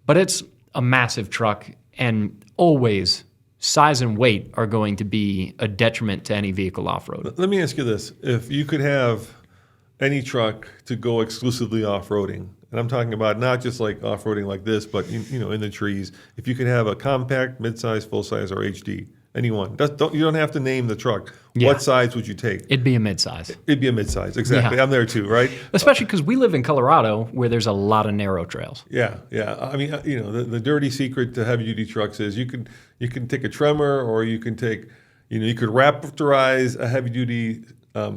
Speaker 2: but it's a massive truck, and always size and weight are going to be a detriment to any vehicle off-road.
Speaker 1: Let me ask you this. If you could have any truck to go exclusively off-roading, and I'm talking about not just like off-roading like this, but in the trees. If you could have a compact, mid-size, full-size, or HD, anyone. You don't have to name the truck. Yeah. What size would you take?
Speaker 2: It'd be a mid-size.
Speaker 1: It'd be a mid-size, exactly. Yeah. I'm there too, right?
Speaker 2: Especially because we live in Colorado where there's a lot of narrow trails.
Speaker 1: Yeah. I mean, the dirty secret to heavy-duty trucks is you can take a Tremor, or you can take, you could Raptorize a heavy-duty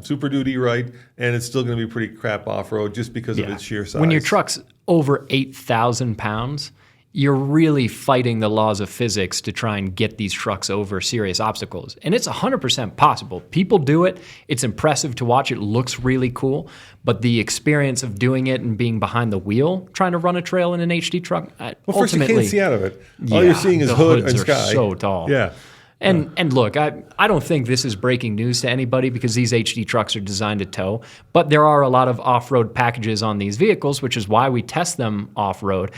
Speaker 1: Super Duty, right? And it's still going to be pretty crap off-road just because of its sheer size.
Speaker 2: When your truck's over 8,000 pounds, you're really fighting the laws of physics to try and get these trucks over serious obstacles. And it's 100% possible. People do it. It's impressive to watch. It looks really cool. But the experience of doing it and being behind the wheel, trying to run a trail in an HD truck,
Speaker 1: first you can't see out of it. All you're seeing is hood and sky.
Speaker 2: So tall.
Speaker 1: Yeah.
Speaker 2: And look, I don't think this is breaking news to anybody because these HD trucks are designed to tow, but there are a lot of off-road packages on these vehicles, which is why we test them off-road.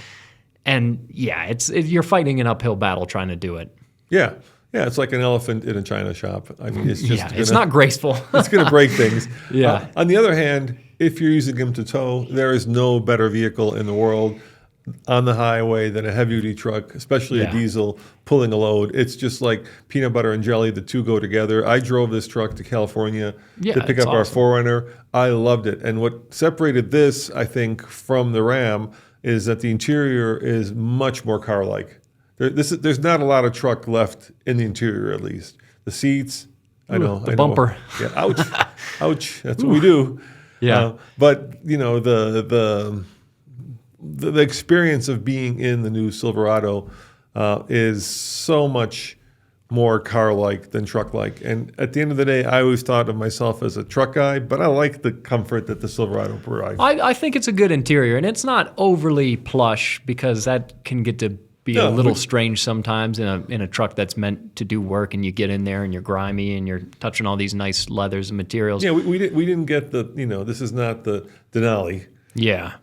Speaker 2: And yeah, you're fighting an uphill battle trying to do it.
Speaker 1: Yeah, it's like an elephant in a china shop. I mean, it's just
Speaker 2: it's not graceful.
Speaker 1: It's going to break things.
Speaker 2: Yeah.
Speaker 1: On the other hand, if you're using them to tow, there is no better vehicle in the world on the highway than a heavy-duty truck, especially a diesel pulling a load. It's just like peanut butter and jelly. The two go together. I drove this truck to California to pick up our 4Runner. I loved it. And what separated this, I think, from the Ram is that the interior is much more car-like. There's not a lot of truck left in the interior, at least. The seats,
Speaker 2: the bumper.
Speaker 1: Yeah, ouch, ouch. That's what we do.
Speaker 2: Yeah,
Speaker 1: but the experience of being in the new Silverado is so much more car-like than truck-like. And at the end of the day, I always thought of myself as a truck guy, but I like the comfort that the Silverado provides.
Speaker 2: I think it's a good interior, and it's not overly plush because that can get to be a little strange sometimes in a truck that's meant to do work, and you get in there and you're grimy and you're touching all these nice leathers and materials.
Speaker 1: Yeah, we didn't get this is not the Denali.
Speaker 2: Yeah.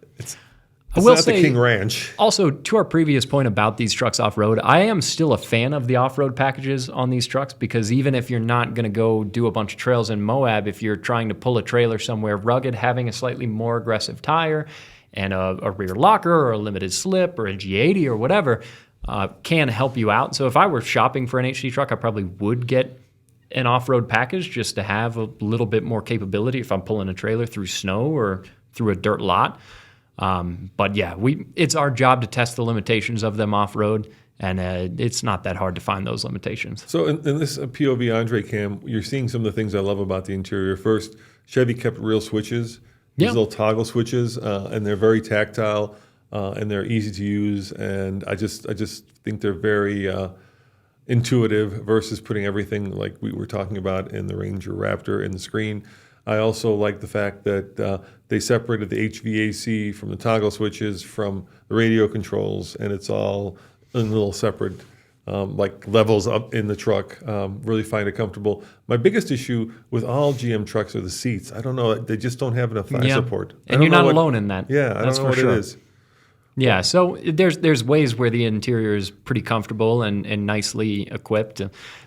Speaker 1: It's not the King Ranch.
Speaker 2: Also, to our previous point about these trucks off-road, I am still a fan of the off-road packages on these trucks because even if you're not going to go do a bunch of trails in Moab, if you're trying to pull a trailer somewhere rugged, having a slightly more aggressive tire and a rear locker or a limited slip or a G80 or whatever can help you out. So if I were shopping for an HD truck, I probably would get an off-road package just to have a little bit more capability if I'm pulling a trailer through snow or through a dirt lot. But yeah, it's our job to test the limitations of them off-road, and it's not that hard to find those limitations.
Speaker 1: So in this POV Andre cam, you're seeing some of the things I love about the interior. First, Chevy kept real switches, these little toggle switches, and they're very tactile, and they're easy to use, and I just think they're very intuitive versus putting everything like we were talking about in the Ranger Raptor in the screen. I also like the fact that they separated the HVAC from the toggle switches from the radio controls, and it's all in little separate like levels up in the truck. Really find it comfortable. My biggest issue with all GM trucks are the seats. I don't know. They just don't have enough thigh support.
Speaker 2: And you're not alone in that.
Speaker 1: Yeah, I don't know what it is.
Speaker 2: Yeah, so there's ways where the interior is pretty comfortable and nicely equipped.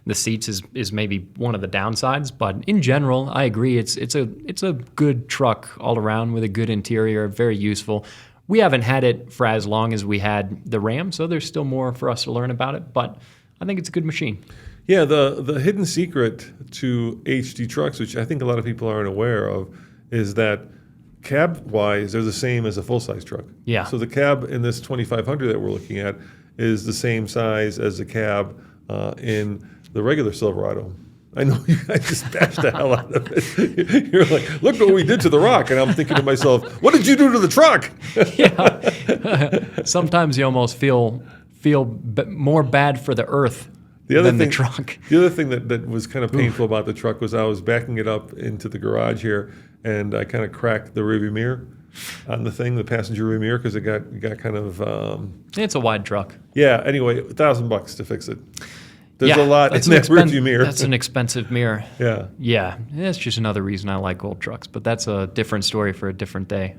Speaker 2: The seats is maybe one of the downsides, but in general, I agree. It's a good truck all around with a good interior, very useful. We haven't had it for as long as we had the Ram, so there's still more for us to learn about it, but I think it's a good machine.
Speaker 1: Yeah, the hidden secret to HD trucks, which I think a lot of people aren't aware of, is that cab-wise, they're the same as a full-size truck.
Speaker 2: Yeah.
Speaker 1: So the cab in this 2500 that we're looking at is the same size as the cab in the regular Silverado. I know you guys just bashed the hell out of it. You're like, look what we did to the Rock. And I'm thinking to myself, what did you do to the truck?
Speaker 2: Yeah. Sometimes you almost feel more bad for the earth than the truck.
Speaker 1: The other thing that was kind of painful about the truck was I was backing it up into the garage here, and I kind of cracked the rearview mirror on the passenger rearview mirror, because it got kind of...
Speaker 2: it's a wide truck.
Speaker 1: Yeah, anyway, $1,000 to fix it. There's a lot in that rearview mirror.
Speaker 2: That's an expensive mirror.
Speaker 1: Yeah.
Speaker 2: Yeah, that's just another reason I like old trucks, but that's a different story for a different day.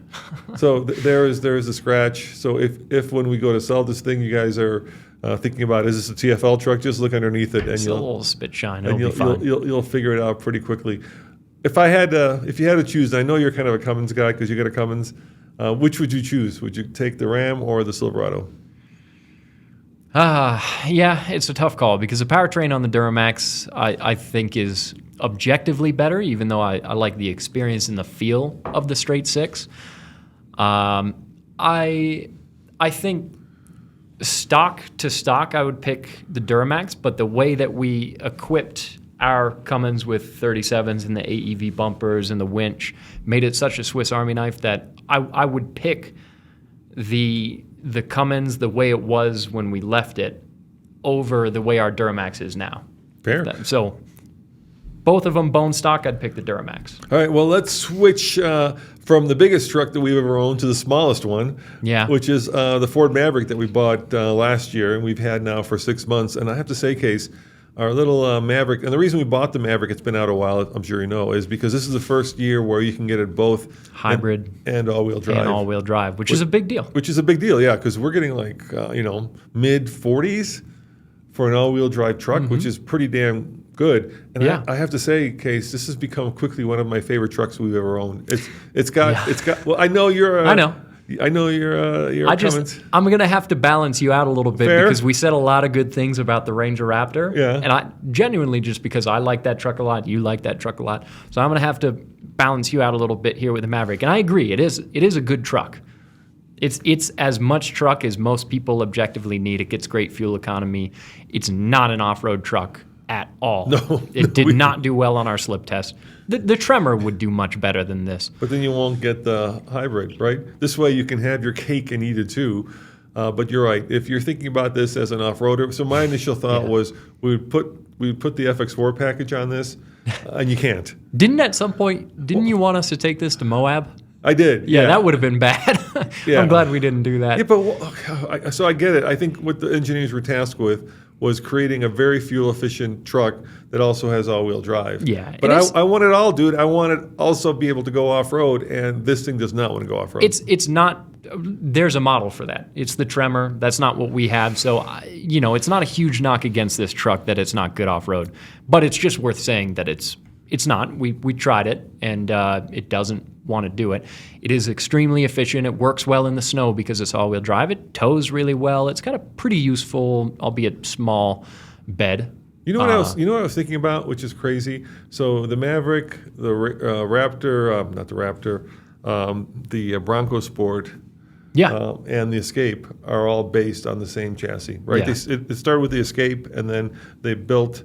Speaker 1: So there is a scratch. So if when we go to sell this thing, you guys are thinking about, is this a TFL truck, just look underneath it, and
Speaker 2: it's a little spit shine. It'll be fine.
Speaker 1: You'll figure it out pretty quickly. If you had to choose, I know you're kind of a Cummins guy because you got a Cummins. Which would you choose? Would you take the Ram or the Silverado?
Speaker 2: Yeah, it's a tough call because the powertrain on the Duramax, I think, is objectively better, even though I like the experience and the feel of the straight six. I think stock to stock, I would pick the Duramax, but the way that we equipped our Cummins with 37s and the AEV bumpers and the winch made it such a Swiss Army knife that I would pick the Cummins the way it was when we left it over the way our Duramax is now.
Speaker 1: Fair.
Speaker 2: So both of them bone stock, I'd pick the Duramax.
Speaker 1: All right, well, let's switch from the biggest truck that we've ever owned to the smallest one, which is the Ford Maverick that we bought last year and we've had now for 6 months. And I have to say, Case, our little Maverick, and the reason we bought the Maverick, it's been out a while, I'm sure you know, is because this is the first year where you can get it both
Speaker 2: hybrid
Speaker 1: and all-wheel drive.
Speaker 2: Which is a big deal.
Speaker 1: Which is a big deal, yeah, because we're getting like, mid-40s for an all-wheel drive truck, which is pretty damn good. And I have to say, Case, this has become quickly one of my favorite trucks we've ever owned. It's got. Well, I know you're. I know you're Cummins.
Speaker 2: I'm going to have to balance you out a little bit because we said a lot of good things about the Ranger Raptor.
Speaker 1: Yeah.
Speaker 2: And I genuinely, just because I like that truck a lot, you like that truck a lot. So I'm going to have to balance you out a little bit here with the Maverick. And I agree, it is a good truck. It's as much truck as most people objectively need. It gets great fuel economy. It's not an off-road truck at all.
Speaker 1: No.
Speaker 2: It did not do well on our slip test. The Tremor would do much better than this.
Speaker 1: But then you won't get the hybrid, right? This way you can have your cake and eat it too. But you're right. If you're thinking about this as an off-roader, so my initial thought was we would put the FX4 package on this, and you can't.
Speaker 2: Didn't you want us to take this to Moab?
Speaker 1: I did.
Speaker 2: Yeah, that would have been bad. I'm glad we didn't do that.
Speaker 1: Yeah, but so I get it. I think what the engineers were tasked with was creating a very fuel-efficient truck that also has all-wheel drive.
Speaker 2: Yeah.
Speaker 1: But I want it all, dude. I want it also be able to go off-road, and this thing does not want to go off-road.
Speaker 2: It's not. There's a model for that. It's the Tremor. That's not what we have. So, it's not a huge knock against this truck that it's not good off-road. But it's just worth saying that it's not. We tried it, and it doesn't want to do it. It is extremely efficient. It works well in the snow because it's all-wheel drive. It tows really well. It's got a pretty useful, albeit small, bed.
Speaker 1: You know what else? You know what I was thinking about, which is crazy. So the Maverick, the Raptor, not the Raptor, the Bronco Sport, and the Escape are all based on the same chassis, right?
Speaker 2: Yeah.
Speaker 1: It started with the Escape, and then they built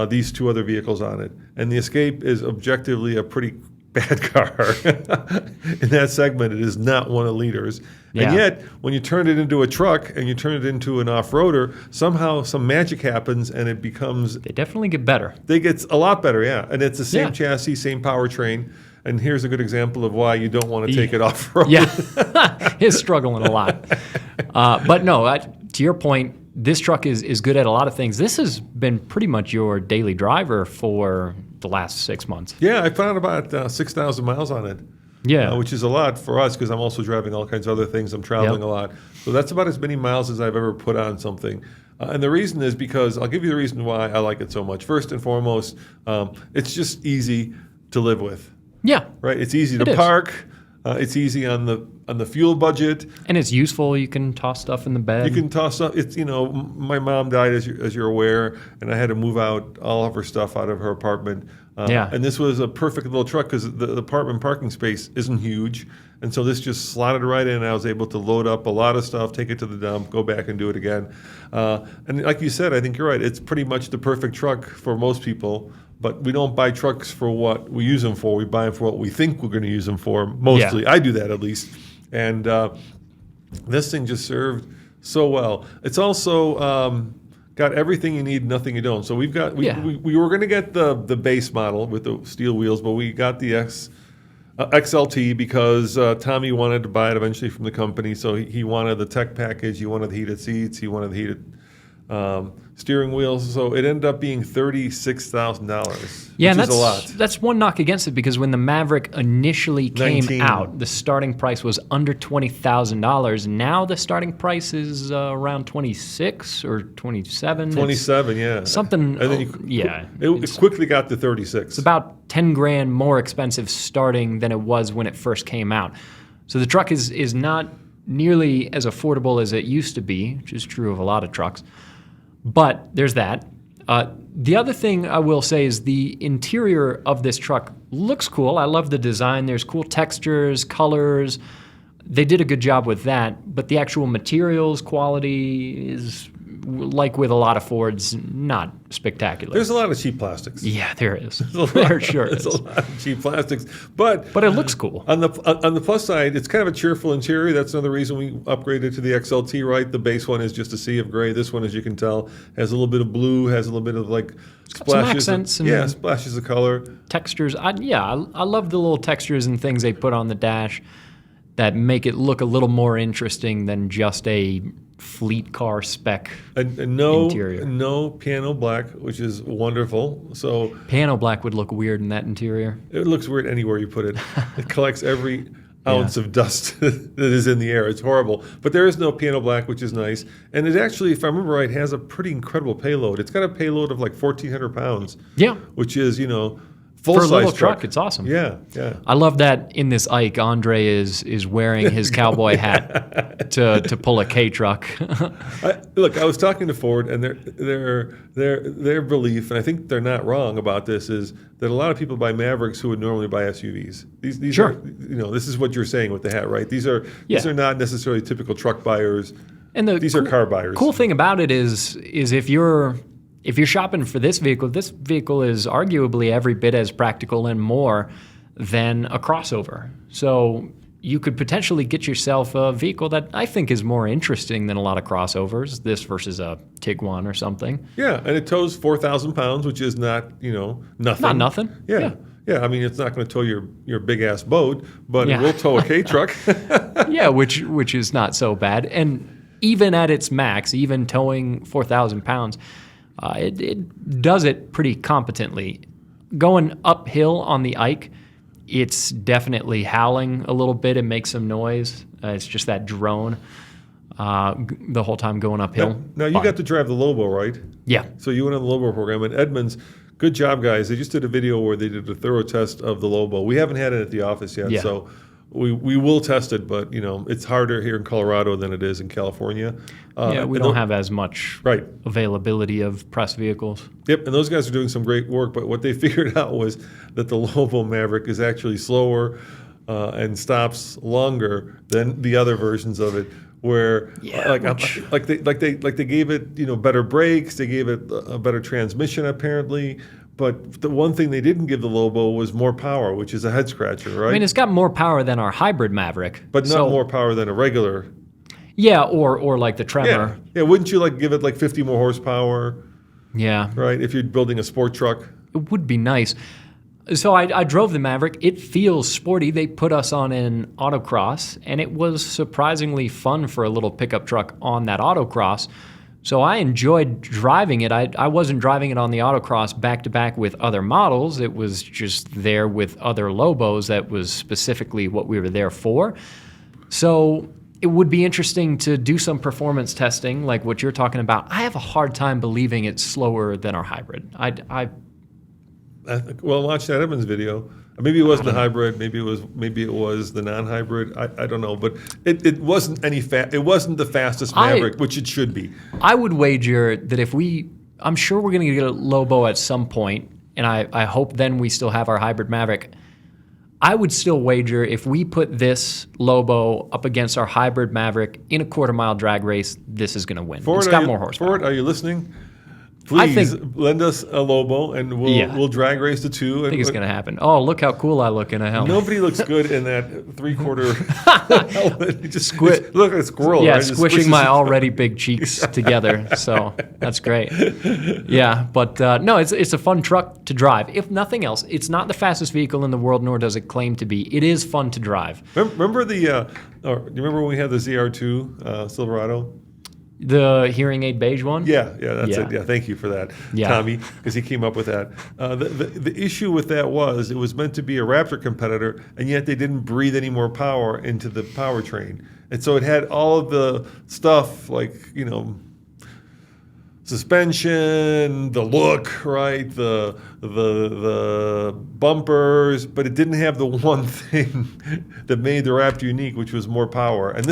Speaker 1: these two other vehicles on it. And the Escape is objectively a pretty bad car. In that segment, it is not one of the leaders. Yeah. And yet, when you turn it into a truck and you turn it into an off-roader, somehow some magic happens and it becomes...
Speaker 2: They definitely get better.
Speaker 1: They get a lot better, yeah. And it's the same chassis, same powertrain. And here's a good example of why you don't want to take it off-road.
Speaker 2: Yeah, he's struggling a lot. But no, to your point, this truck is good at a lot of things. This has been pretty much your daily driver for the last 6 months.
Speaker 1: Yeah, I found about 6,000 miles on it.
Speaker 2: Yeah.
Speaker 1: Which is a lot for us because I'm also driving all kinds of other things. I'm traveling a lot. So that's about as many miles as I've ever put on something. And the reason is because I'll give you the reason why I like it so much. First and foremost, it's just easy to live with.
Speaker 2: Yeah.
Speaker 1: Right? It's easy to park. It's easy on the fuel budget.
Speaker 2: And it's useful. You can toss stuff in the bed.
Speaker 1: You can toss stuff. It's, my mom died, as you're aware, and I had to move out all of her stuff out of her apartment And this was a perfect little truck because the apartment parking space isn't huge. And so this just slotted right in. I was able to load up a lot of stuff, take it to the dump, go back and do it again. And like you said, I think you're right. It's pretty much the perfect truck for most people. But we don't buy trucks for what we use them for. We buy them for what we think we're going to use them for, mostly. Yeah. I do that at least. And this thing just served so well. It's also got everything you need, nothing you don't. So we were going to get the base model with the steel wheels, but we got the XLT because Tommy wanted to buy it eventually from the company. So he wanted the tech package, he wanted the heated seats, he wanted the heated steering wheels. So it ended up being $36,000, which is a lot.
Speaker 2: That's one knock against it because when the Maverick initially came out, the starting price was under $20,000. Now the starting price is around 26 or 27.
Speaker 1: 27, yeah.
Speaker 2: Something,
Speaker 1: and then it quickly got to 36.
Speaker 2: It's about 10 grand more expensive starting than it was when it first came out. So the truck is not nearly as affordable as it used to be, which is true of a lot of trucks. But there's that. The other thing I will say is the interior of this truck looks cool. I love the design. There's cool textures, colors. They did a good job with that. But the actual materials quality is, like with a lot of Fords, not spectacular.
Speaker 1: There's a lot of cheap plastics.
Speaker 2: Yeah, there is. There sure is.
Speaker 1: There's a lot of cheap plastics. But
Speaker 2: it looks cool.
Speaker 1: On the plus side, it's kind of a cheerful interior. That's another reason we upgraded to the XLT, right? The base one is just a sea of gray. This one, as you can tell, has a little bit of blue, has a little bit of like splashes.
Speaker 2: Some accents.
Speaker 1: Splashes of color.
Speaker 2: Textures. I love the little textures and things they put on the dash that make it look a little more interesting than just a fleet car spec interior. No piano black, which is wonderful. So piano black would look weird in that interior.
Speaker 1: It looks weird anywhere you put it. It collects every ounce of dust that is in the air. It's horrible. But there is no piano black, which is nice. And it actually, if I remember right, has a pretty incredible payload. It's got a payload of like 1,400 pounds.
Speaker 2: Yeah.
Speaker 1: Which is,
Speaker 2: for a little truck, it's awesome.
Speaker 1: Yeah.
Speaker 2: I love that in this Ike, Andre is wearing his cowboy hat to pull a K truck.
Speaker 1: Look, I was talking to Ford, and their belief, and I think they're not wrong about this, is that a lot of people buy Mavericks who would normally buy SUVs. These
Speaker 2: sure.
Speaker 1: are, this is what you're saying with the hat, right? These are not necessarily typical truck buyers.
Speaker 2: And these
Speaker 1: are car buyers.
Speaker 2: Cool thing about it is if you're shopping for this vehicle is arguably every bit as practical and more than a crossover. So you could potentially get yourself a vehicle that I think is more interesting than a lot of crossovers, this versus a Tiguan or something.
Speaker 1: Yeah, and it tows 4,000 pounds, which is not, nothing.
Speaker 2: Not nothing.
Speaker 1: Yeah. I mean, it's not going to tow your big-ass boat, but it will tow a K-truck.
Speaker 2: Yeah, which is not so bad. And even at its max, even towing 4,000 pounds, it does it pretty competently. Going uphill on the Ike, it's definitely howling a little bit. It makes some noise. It's just that drone the whole time going uphill.
Speaker 1: Now you got to drive the Lobo, right?
Speaker 2: Yeah.
Speaker 1: So you went on the Lobo program. And Edmunds, good job, guys. They just did a video where they did a thorough test of the Lobo. We haven't had it at the office yet, so we will test it, but it's harder here in Colorado than it is in California.
Speaker 2: We don't have as much availability of press vehicles.
Speaker 1: Yep, and those guys are doing some great work, but what they figured out was that the Lobo Maverick is actually slower and stops longer than the other versions of it. Where they gave it better brakes, they gave it a better transmission apparently. But the one thing they didn't give the Lobo was more power, which is a head scratcher, right?
Speaker 2: I mean, it's got more power than our hybrid Maverick.
Speaker 1: But not more power than a regular.
Speaker 2: Yeah, or like the Tremor.
Speaker 1: Yeah, wouldn't you give it 50 more horsepower?
Speaker 2: Yeah.
Speaker 1: Right, if you're building a sport truck.
Speaker 2: It would be nice. So I drove the Maverick. It feels sporty. They put us on an autocross, and it was surprisingly fun for a little pickup truck on that autocross. So I enjoyed driving it. I wasn't driving it on the autocross back-to-back with other models. It was just there with other Lobos. That was specifically what we were there for. So it would be interesting to do some performance testing like what you're talking about. I have a hard time believing it's slower than our hybrid.
Speaker 1: Well, watch that Edmunds video. Maybe it wasn't the hybrid. Maybe it was the non-hybrid. I don't know, but it wasn't it wasn't the fastest Maverick, which it should be.
Speaker 2: I would wager that I'm sure we're going to get a Lobo at some point, and I hope then we still have our hybrid Maverick. I would still wager if we put this Lobo up against our hybrid Maverick in a quarter-mile drag race, this is going to win.
Speaker 1: Ford,
Speaker 2: it's got more horsepower.
Speaker 1: Ford, are you listening? Please lend us a Lobo, and we'll drag race the two.
Speaker 2: I think it's going to happen. Oh, look how cool I look in a helmet.
Speaker 1: Nobody looks good in that three-quarter helmet. Just look at a squirrel.
Speaker 2: Yeah,
Speaker 1: right?
Speaker 2: squishing my already big cheeks together. So that's great. Yeah, but no, it's a fun truck to drive. If nothing else, it's not the fastest vehicle in the world, nor does it claim to be. It is fun to drive.
Speaker 1: Remember do you remember when we had the ZR2 Silverado?
Speaker 2: The hearing aid beige one?
Speaker 1: Yeah, that's it. Yeah, thank you for that, Tommy, because he came up with that. The issue with that was it was meant to be a Raptor competitor, and yet they didn't breathe any more power into the powertrain. And so it had all of the stuff like, suspension, the look, right, the bumpers, but it didn't have the one thing that made the Raptor unique, which was more power. And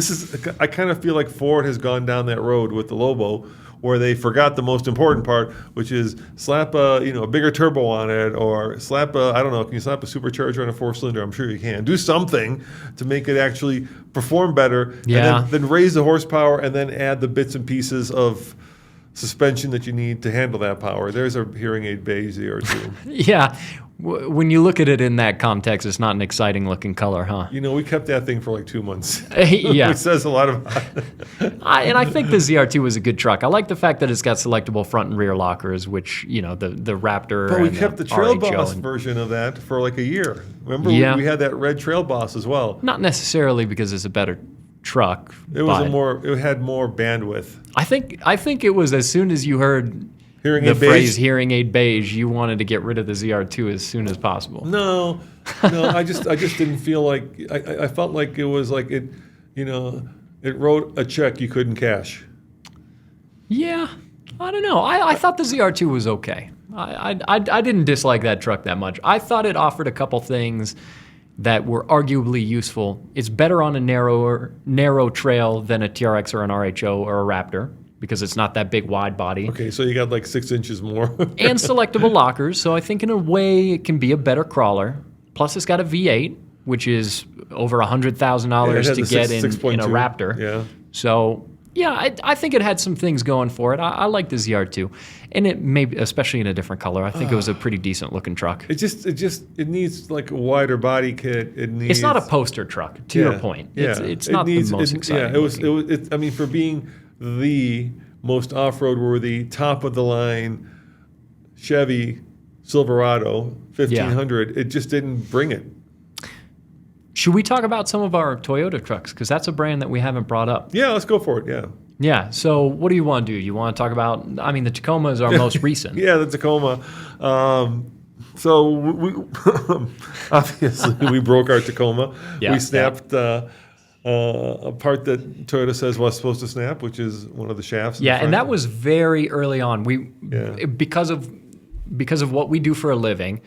Speaker 1: I kind of feel like Ford has gone down that road with the Lobo, where they forgot the most important part, which is slap a bigger turbo on it, or slap can you slap a supercharger on a 4-cylinder? I'm sure you can. Do something to make it actually perform better, and then raise the horsepower, and then add the bits and pieces of suspension that you need to handle that power. There's a hearing aid beige ZR2.
Speaker 2: Yeah. When you look at it in that context, it's not an exciting looking color, huh?
Speaker 1: We kept that thing for like 2 months.
Speaker 2: Yeah.
Speaker 1: It says a lot about it.
Speaker 2: And I think the ZR2 was a good truck. I like the fact that it's got selectable front and rear lockers, which, the Raptor.
Speaker 1: But we kept the Trail
Speaker 2: RHO
Speaker 1: Boss version of that for like a year. Remember, we had that red Trail Boss as well.
Speaker 2: Not necessarily because it's a better truck.
Speaker 1: It had more bandwidth. I
Speaker 2: think it was as soon as you heard the phrase hearing aid beige, you wanted to get rid of the ZR2 as soon as possible.
Speaker 1: No, I just didn't feel like I felt like it was like it wrote a check you couldn't cash.
Speaker 2: Yeah, I don't know. I thought the ZR2 was okay. I didn't dislike that truck that much. I thought it offered a couple things that were arguably useful. It's better on a narrow trail than a TRX or an RHO or a Raptor because it's not that big wide body.
Speaker 1: Okay, so you got like 6 inches more.
Speaker 2: And selectable lockers, so I think in a way it can be a better crawler. Plus it's got a V8, which is over $100,000 to get in a Raptor.
Speaker 1: Yeah.
Speaker 2: So yeah, I think it had some things going for it. I like the ZR2, and it maybe, especially in a different color. I think it was a pretty decent looking truck.
Speaker 1: It needs like a wider body kit.
Speaker 2: It's not a poster truck. To your point, it's not the most exciting.
Speaker 1: I mean, for being the most off-road worthy, top of the line Chevy Silverado 1500, it just didn't bring it.
Speaker 2: Should we talk about some of our Toyota trucks? Because that's a brand that we haven't brought up.
Speaker 1: Yeah, let's go for it, yeah.
Speaker 2: Yeah, so what do you want to do? You want to talk about, the Tacoma is our most recent.
Speaker 1: Yeah, the Tacoma. So we obviously we broke our Tacoma.
Speaker 2: Yeah,
Speaker 1: we snapped a part that Toyota says was supposed to snap, which is one of the shafts.
Speaker 2: Yeah, and that was very early on. Because of what we do for a living,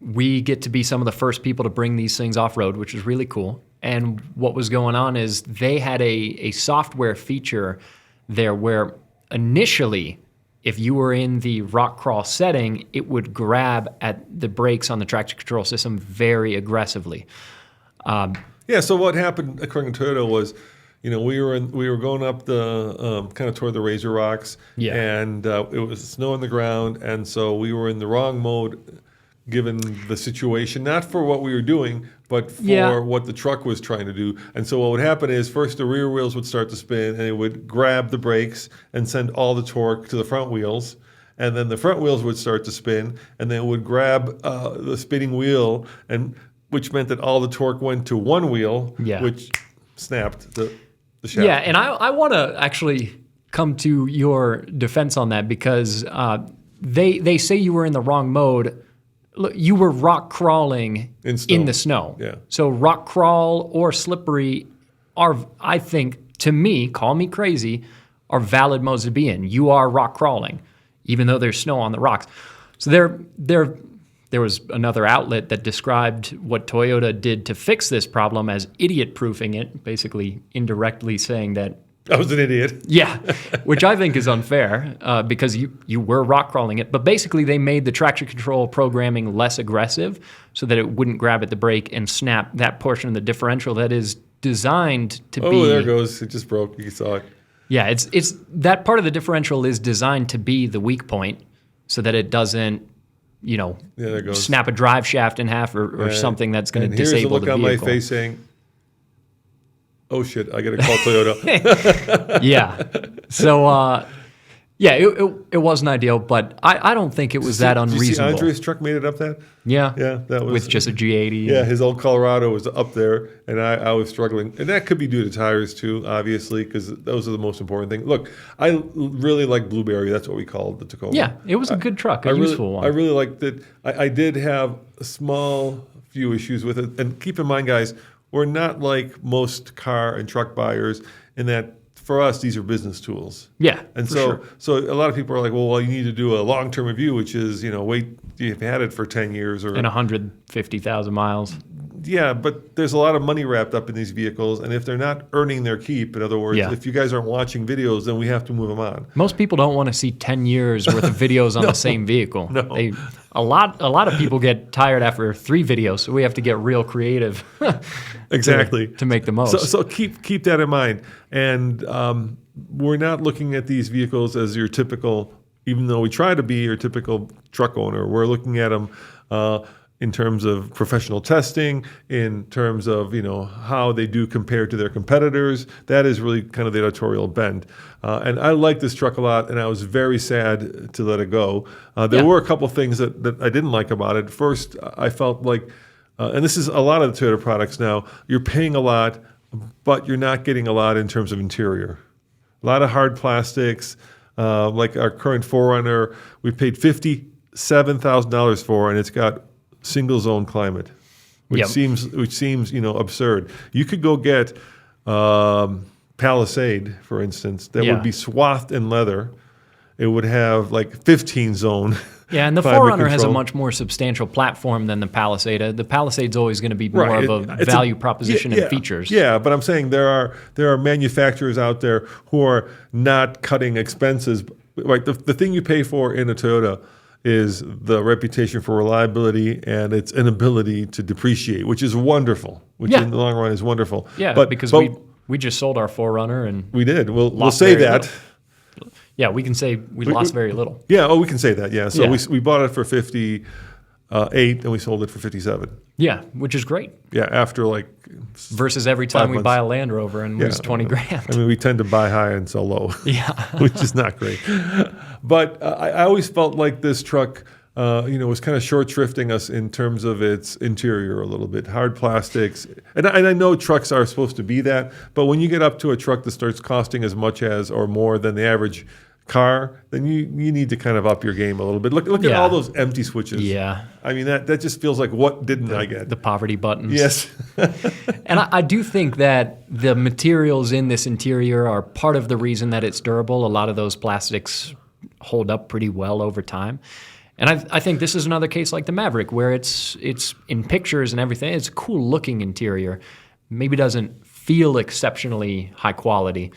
Speaker 2: we get to be some of the first people to bring these things off-road, which is really cool. And what was going on is they had a software feature there where initially, if you were in the rock crawl setting, it would grab at the brakes on the traction control system very aggressively.
Speaker 1: So what happened, according to Toyota, was we were going up the kind of toward the Razor Rocks, and it was snow on the ground, and so we were in the wrong mode given the situation, not for what we were doing, but for what the truck was trying to do. And so what would happen is first the rear wheels would start to spin, and it would grab the brakes and send all the torque to the front wheels. And then the front wheels would start to spin, and then it would grab the spinning wheel, which meant that all the torque went to one wheel, which snapped the shaft.
Speaker 2: Yeah, and I want to actually come to your defense on that because they say you were in the wrong mode. Look, you were rock crawling in the snow.
Speaker 1: Yeah.
Speaker 2: So rock crawl or slippery are, I think, to me, call me crazy, are valid modes to be in. You are rock crawling, even though there's snow on the rocks. So there was another outlet that described what Toyota did to fix this problem as idiot-proofing it, basically indirectly saying that
Speaker 1: I was an idiot.
Speaker 2: Yeah, which I think is unfair because you were rock crawling it. But basically, they made the traction control programming less aggressive so that it wouldn't grab at the brake and snap that portion of the differential that is designed to be...
Speaker 1: Oh, there it goes. It just broke. You saw it.
Speaker 2: Yeah, it's that part of the differential is designed to be the weak point so that it doesn't, snap a drive shaft in half or something that's going to disable the vehicle.
Speaker 1: Here's the look on my face saying, oh shit, I got to call Toyota.
Speaker 2: Yeah. So, it wasn't ideal, but I don't think it was that unreasonable.
Speaker 1: Did you see Andre's truck made it up that?
Speaker 2: Yeah.
Speaker 1: Yeah, that was...
Speaker 2: With just a G80.
Speaker 1: Yeah, his old Colorado was up there, and I was struggling. And that could be due to tires, too, obviously, because those are the most important thing. Look, I really like Blueberry. That's what we called the Tacoma.
Speaker 2: Yeah, it was a good truck, useful one.
Speaker 1: I really liked it. I did have a small few issues with it. And keep in mind, guys, we're not like most car and truck buyers in that for us, these are business tools.
Speaker 2: Yeah,
Speaker 1: and so a lot of people are like, well, you need to do a long-term review, which is, wait, you've had it for 10 years or...
Speaker 2: And 150,000 miles.
Speaker 1: Yeah, but there's a lot of money wrapped up in these vehicles, and if they're not earning their keep, in other words, if you guys aren't watching videos, then we have to move them on.
Speaker 2: Most people don't want to see 10 years worth of videos on the same vehicle.
Speaker 1: No.
Speaker 2: A lot of people get tired after 3 videos, so we have to get real creative.
Speaker 1: Exactly.
Speaker 2: To make the most.
Speaker 1: So keep that in mind. And we're not looking at these vehicles as your typical, even though we try to be your typical truck owner, we're looking at them in terms of professional testing, in terms of how they do compared to their competitors. That is really kind of the editorial bent. And I like this truck a lot, and I was very sad to let it go. There were a couple things that I didn't like about it. First, I felt like, and this is a lot of the Toyota products now, you're paying a lot, but you're not getting a lot in terms of interior. A lot of hard plastics, like our current 4Runner, we paid $57,000 for, and it's got single zone climate, which seems absurd. You could go get Palisade, for instance, that would be swathed in leather. It would have like 15 zone.
Speaker 2: Yeah, and the 4Runner has a much more substantial platform than the Palisade. The Palisade's always going to be more of a value proposition and features.
Speaker 1: Yeah, but I'm saying there are manufacturers out there who are not cutting expenses. Like the thing you pay for in a Toyota is the reputation for reliability and its inability to depreciate, which is wonderful, which in the long run is wonderful.
Speaker 2: Yeah, because we just sold our 4Runner and
Speaker 1: we did. We'll say that.
Speaker 2: Little. Yeah, we can say we lost very little.
Speaker 1: Yeah, we can say that. Yeah, so we bought it for 58 and we sold it for 57.
Speaker 2: Yeah, which is great.
Speaker 1: Yeah, after
Speaker 2: versus every time we buy a Land Rover and lose 20 grand.
Speaker 1: I mean, we tend to buy high and sell low.
Speaker 2: Yeah,
Speaker 1: which is not great. But I always felt like this truck, was kind of short shrifting us in terms of its interior a little bit. Hard plastics, and I know trucks are supposed to be that, but when you get up to a truck that starts costing as much as or more than the average car, then you need to kind of up your game a little bit. Look at all those empty switches.
Speaker 2: Yeah.
Speaker 1: I mean, that just feels like, what didn't I get?
Speaker 2: The poverty buttons.
Speaker 1: Yes.
Speaker 2: And I do think that the materials in this interior are part of the reason that it's durable. A lot of those plastics hold up pretty well over time. And I think this is another case like the Maverick, where it's in pictures and everything, it's a cool looking interior. Maybe doesn't feel exceptionally high quality.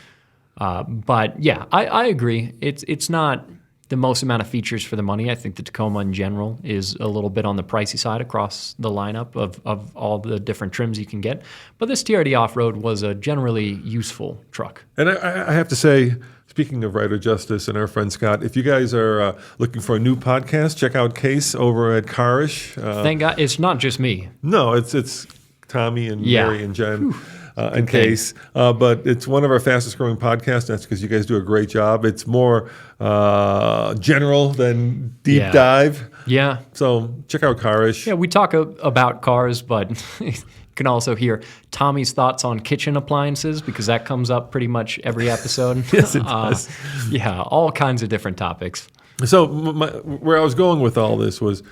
Speaker 2: But yeah, I agree. It's not the most amount of features for the money. I think the Tacoma in general is a little bit on the pricey side across the lineup of all the different trims you can get. But this TRD Off-Road was a generally useful truck.
Speaker 1: And I have to say, speaking of Rider Justice and our friend Scott, if you guys are looking for a new podcast, check out Case over at Carish.
Speaker 2: Thank God it's not just me.
Speaker 1: No, it's Tommy and Mary and Jen. And Case, but it's one of our fastest growing podcasts. That's because you guys do a great job. It's more general than deep dive.
Speaker 2: Yeah.
Speaker 1: So check out Carish.
Speaker 2: Yeah, we talk about cars, but you can also hear Tommy's thoughts on kitchen appliances because that comes up pretty much every episode.
Speaker 1: Yes, it does.
Speaker 2: Yeah, all kinds of different topics.
Speaker 1: So where I was going with all this was,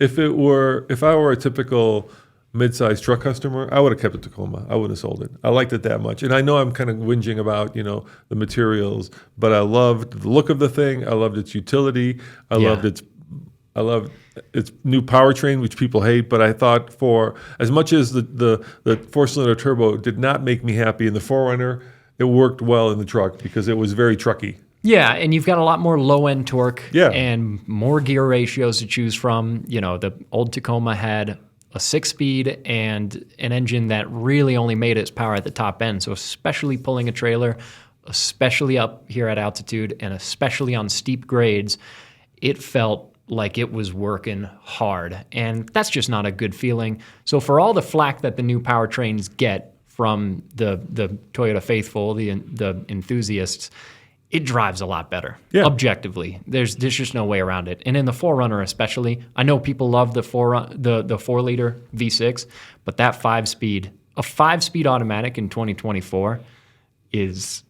Speaker 1: if I were a typical mid-sized truck customer, I would have kept the Tacoma. I wouldn't have sold it. I liked it that much. And I know I'm kind of whinging about, the materials, but I loved the look of the thing. I loved its utility. I loved its new powertrain, which people hate, but I thought for as much as the 4-cylinder turbo did not make me happy in the 4Runner, it worked well in the truck because it was very trucky.
Speaker 2: Yeah, and you've got a lot more low-end torque
Speaker 1: Yeah.
Speaker 2: and more gear ratios to choose from. You know, the old Tacoma had a 6-speed and an engine that really only made its power at the top end. So especially pulling a trailer, especially up here at altitude, and especially on steep grades, it felt like it was working hard. And that's just not a good feeling. So for all the flack that the new powertrains get from the Toyota faithful, the enthusiasts, it drives a lot better, objectively. There's just no way around it. And in the 4Runner especially, I know people love the 4-liter V6, but that 5-speed, a 5-speed automatic in 2024 is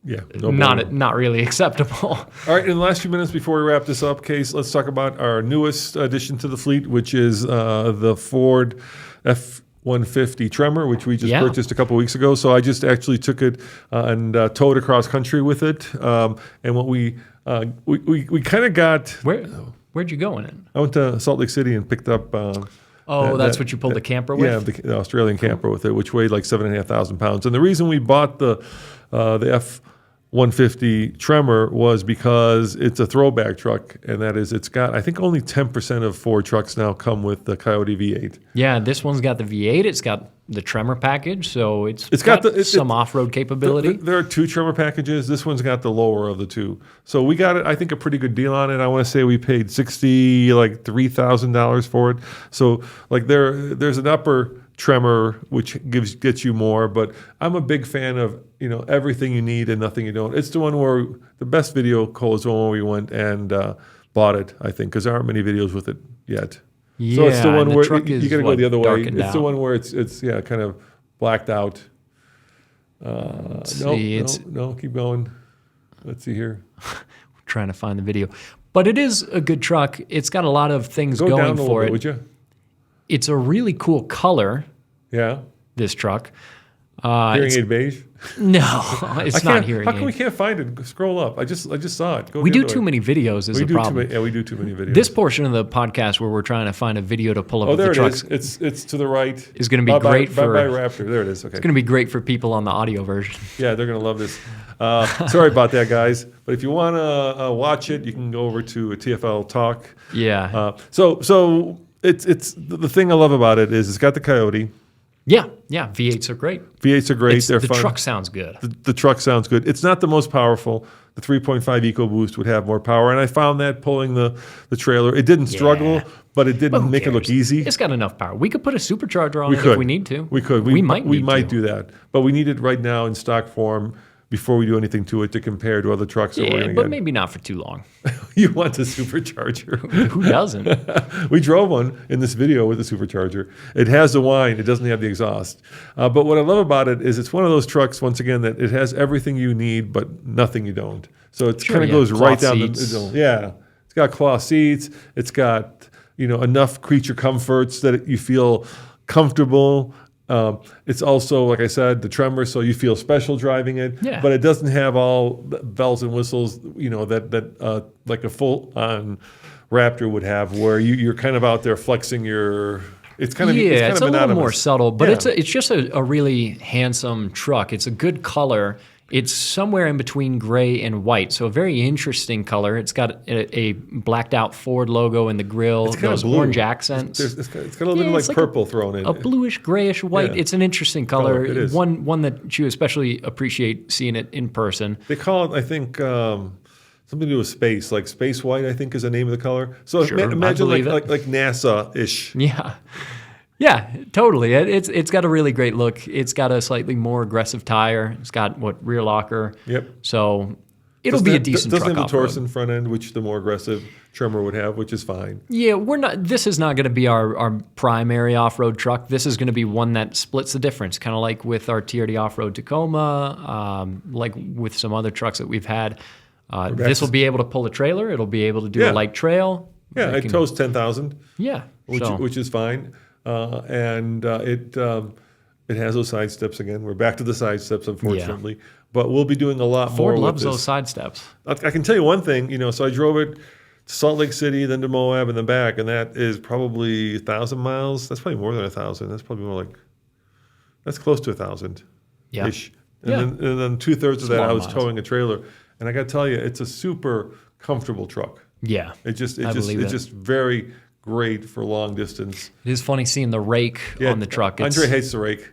Speaker 2: not really acceptable.
Speaker 1: All right, in the last few minutes before we wrap this up, Case, let's talk about our newest addition to the fleet, which is the Ford F-150 Tremor, which we just purchased a couple weeks ago. So I just actually took it and towed across country with it. And what we kind of got...
Speaker 2: Where'd you go in it?
Speaker 1: I went to Salt Lake City and picked up...
Speaker 2: that's what you pulled the camper with?
Speaker 1: Yeah, the Australian camper with it, which weighed like 7,500 pounds. And the reason we bought the F-150 Tremor was because it's a throwback truck, and that is, it's got, I think only 10% of Ford trucks now come with the Coyote V8.
Speaker 2: Yeah, this one's got the V8. It's got the Tremor package, so it's got some off-road capability.
Speaker 1: There are 2 Tremor packages. This one's got the lower of the 2. So we got, I think, a pretty good deal on it. I want to say we paid $3,000 for it. So like there's an upper Tremor which gets you more, but I'm a big fan of everything you need and nothing you don't. It's the one where the best video, Cole, is the one where we went and bought it, I think, because there aren't many videos with it yet.
Speaker 2: Yeah,
Speaker 1: so it's the one where
Speaker 2: you
Speaker 1: got to go the other way. It's
Speaker 2: out.
Speaker 1: the one where it's kind of blacked out. No, keep going. Let's see here.
Speaker 2: We're trying to find the video, but it is a good truck. It's got a lot of things going
Speaker 1: down a
Speaker 2: for
Speaker 1: bit,
Speaker 2: it.
Speaker 1: Would you?
Speaker 2: It's a really cool color.
Speaker 1: Yeah.
Speaker 2: This truck.
Speaker 1: Hearing aid beige?
Speaker 2: No, it's not hearing aid.
Speaker 1: How come we can't find it? Scroll up. I just saw it.
Speaker 2: We do too many videos is the problem.
Speaker 1: We do too many videos.
Speaker 2: This portion of the podcast where we're trying to find a video to pull up
Speaker 1: there
Speaker 2: the trucks.
Speaker 1: It is. It's to the right.
Speaker 2: Is going to be great for
Speaker 1: by Raptor. There it is. Okay.
Speaker 2: It's going to be great for people on the audio version.
Speaker 1: Yeah, they're going to love this. Sorry about that, guys. But if you want to watch it, you can go over to a TFL Talk.
Speaker 2: Yeah.
Speaker 1: So it's the thing I love about it is it's got the Coyote.
Speaker 2: Yeah. V8s are great.
Speaker 1: V8s are great. They're
Speaker 2: fun.
Speaker 1: The
Speaker 2: truck sounds good.
Speaker 1: The truck sounds good. It's not the most powerful. The 3.5 EcoBoost would have more power, and I found that pulling the trailer. It didn't struggle, but it didn't make it look easy.
Speaker 2: It's got enough power. We could put a supercharger on it if we need to.
Speaker 1: We could. We might do that, but we need it right now in stock form before we do anything to it to compare to other trucks that we're going to get.
Speaker 2: But maybe not for too long.
Speaker 1: You want a supercharger?
Speaker 2: Who doesn't?
Speaker 1: We drove one in this video with a supercharger. It has the whine. It doesn't have the exhaust. But what I love about it is it's one of those trucks, once again, that it has everything you need but nothing you don't. So it kind of goes right down the middle. Yeah. It's got cloth seats. It's got enough creature comforts that you feel comfortable. It's also, like I said, the Tremor, so you feel special driving it.
Speaker 2: Yeah.
Speaker 1: But it doesn't have all the bells and whistles, that like a full-on Raptor would have, where you're kind of out there flexing your. It's kind of
Speaker 2: it's a little more subtle, but it's just a really handsome truck. It's a good color. It's somewhere in between gray and white, so a very interesting color. It's got a blacked out Ford logo in the grille, those orange accents.
Speaker 1: It's got a little bit like purple thrown in.
Speaker 2: A bluish, grayish white. Yeah. It's an interesting color.
Speaker 1: It is.
Speaker 2: One that you especially appreciate seeing it in person.
Speaker 1: They call it, I think, something to do with space, like space white, I think is the name of the color. So imagine like NASA-ish.
Speaker 2: Yeah. Yeah, totally. It's got a really great look. It's got a slightly more aggressive tire. It's got rear locker.
Speaker 1: Yep.
Speaker 2: So it'll be a decent truck.
Speaker 1: Doesn't have the Torsen front end, which the more aggressive Tremor would have, which is fine.
Speaker 2: Yeah, this is not going to be our primary off-road truck. This is going to be one that splits the difference, kind of like with our TRD off-road Tacoma, like with some other trucks that we've had. This will be able to pull a trailer. It'll be able to do a light trail.
Speaker 1: Yeah, it tows 10,000.
Speaker 2: Yeah,
Speaker 1: which is fine. It has those side steps again. We're back to the side steps, unfortunately. Yeah. But we'll be doing a lot more with this.
Speaker 2: Ford loves those side steps.
Speaker 1: I can tell you one thing. So I drove it to Salt Lake City, then to Moab, and then back, and that is probably 1,000 miles. That's probably more than 1,000. That's probably more like, that's close to 1,000-ish. and then 2/3 of that I was towing a trailer. And I got to tell you, it's a super comfortable truck.
Speaker 2: Yeah,
Speaker 1: it's just very great for long distance.
Speaker 2: It is funny seeing the rake on the truck.
Speaker 1: Andre hates the rake.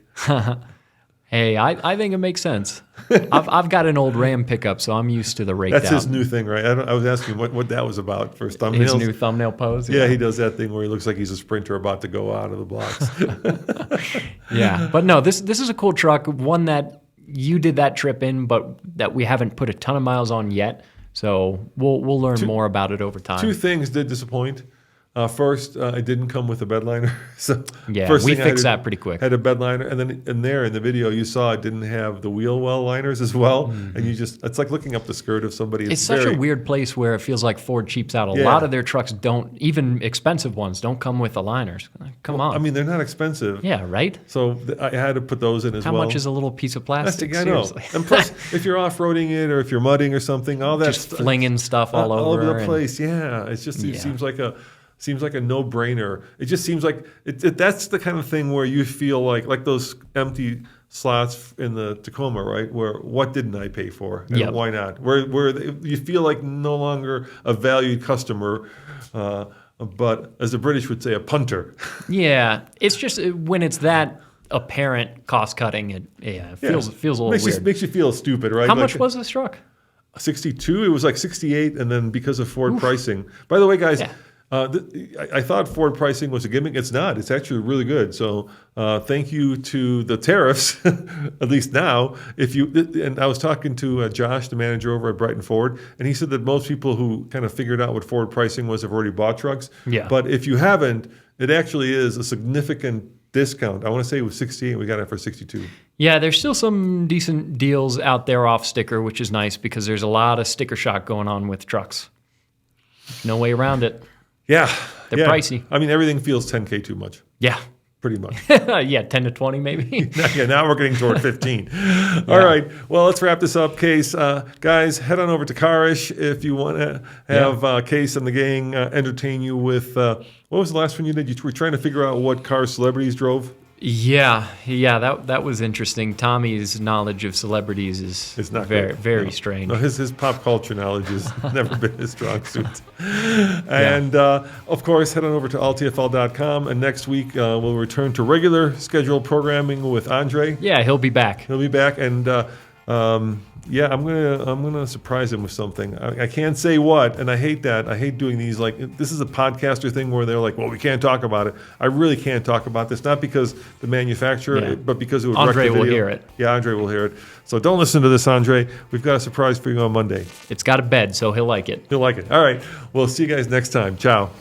Speaker 2: Hey, I think it makes sense. I've got an old Ram pickup, so I'm used to the rake.
Speaker 1: That's
Speaker 2: down.
Speaker 1: his new thing, right? I was asking what that was about for his thumbnails.
Speaker 2: His new thumbnail pose?
Speaker 1: Yeah, he does that thing where he looks like he's a sprinter about to go out of the blocks.
Speaker 2: Yeah, but no, this is a cool truck, one that you did that trip in, but that we haven't put a ton of miles on yet. So we'll learn more about it over time.
Speaker 1: Two things did disappoint. First, it didn't come with a bed liner. So
Speaker 2: yeah,
Speaker 1: first
Speaker 2: we fixed that pretty quick.
Speaker 1: Had a bed liner, and then in the video you saw it didn't have the wheel well liners as well. Mm-hmm. And it's like looking up the skirt of somebody.
Speaker 2: It's such a weird place where it feels like Ford cheaps out. A lot of their trucks don't, even expensive ones, don't come with the liners. Come on.
Speaker 1: I mean, they're not expensive.
Speaker 2: Yeah, right?
Speaker 1: So I had to put those in as well.
Speaker 2: How much is a little piece of plastic?
Speaker 1: I know. And plus, if you're off-roading it or if you're mudding or something, all that
Speaker 2: just flinging stuff all over
Speaker 1: the place. Yeah, it seems like a no-brainer. It just seems like that's the kind of thing where you feel like those empty slots in the Tacoma, right? Where what didn't I pay for? And why not? Where you feel like no longer a valued customer, but as the British would say, a punter.
Speaker 2: Yeah, it's just when it's that apparent cost cutting, it feels a little weird.
Speaker 1: Makes you feel stupid, right?
Speaker 2: How much was this truck?
Speaker 1: 62. It was like 68, and then because of Ford pricing. By the way, guys. Yeah. I thought Ford pricing was a gimmick. It's not. It's actually really good. So thank you to the tariffs, at least now. And I was talking to Josh, the manager over at Brighton Ford, and he said that most people who kind of figured out what Ford pricing was have already bought trucks.
Speaker 2: Yeah.
Speaker 1: But if you haven't, it actually is a significant discount. I want to say it was 68. We got it for 62.
Speaker 2: Yeah, there's still some decent deals out there off sticker, which is nice because there's a lot of sticker shock going on with trucks. No way around it.
Speaker 1: Yeah.
Speaker 2: They're pricey.
Speaker 1: I mean, everything feels $10K too much.
Speaker 2: Yeah.
Speaker 1: Pretty much.
Speaker 2: Yeah, 10 to 20 maybe.
Speaker 1: Yeah, now we're getting toward 15. All right. Well, let's wrap this up, Case. Guys, head on over to Carish if you want to have Case and the gang entertain you with, what was the last one you did? You were trying to figure out what cars celebrities drove?
Speaker 2: Yeah, that was interesting. Tommy's knowledge of celebrities is not very strange.
Speaker 1: No, his pop culture knowledge has never been his strong suit. And of course, head on over to alltfl.com. And next week we'll return to regular scheduled programming with Andre.
Speaker 2: Yeah, he'll be back.
Speaker 1: And I'm gonna surprise him with something. I can't say what, and I hate that. I hate doing these. Like, this is a podcaster thing where they're like, "Well, we can't talk about it." I really can't talk about this, not because the manufacturer, but because it would wreck the video.
Speaker 2: Andre will hear it.
Speaker 1: Yeah, Andre will hear it. So don't listen to this, Andre. We've got a surprise for you on Monday.
Speaker 2: It's got a bed, so he'll like it.
Speaker 1: He'll like it. All right. We'll see you guys next time. Ciao.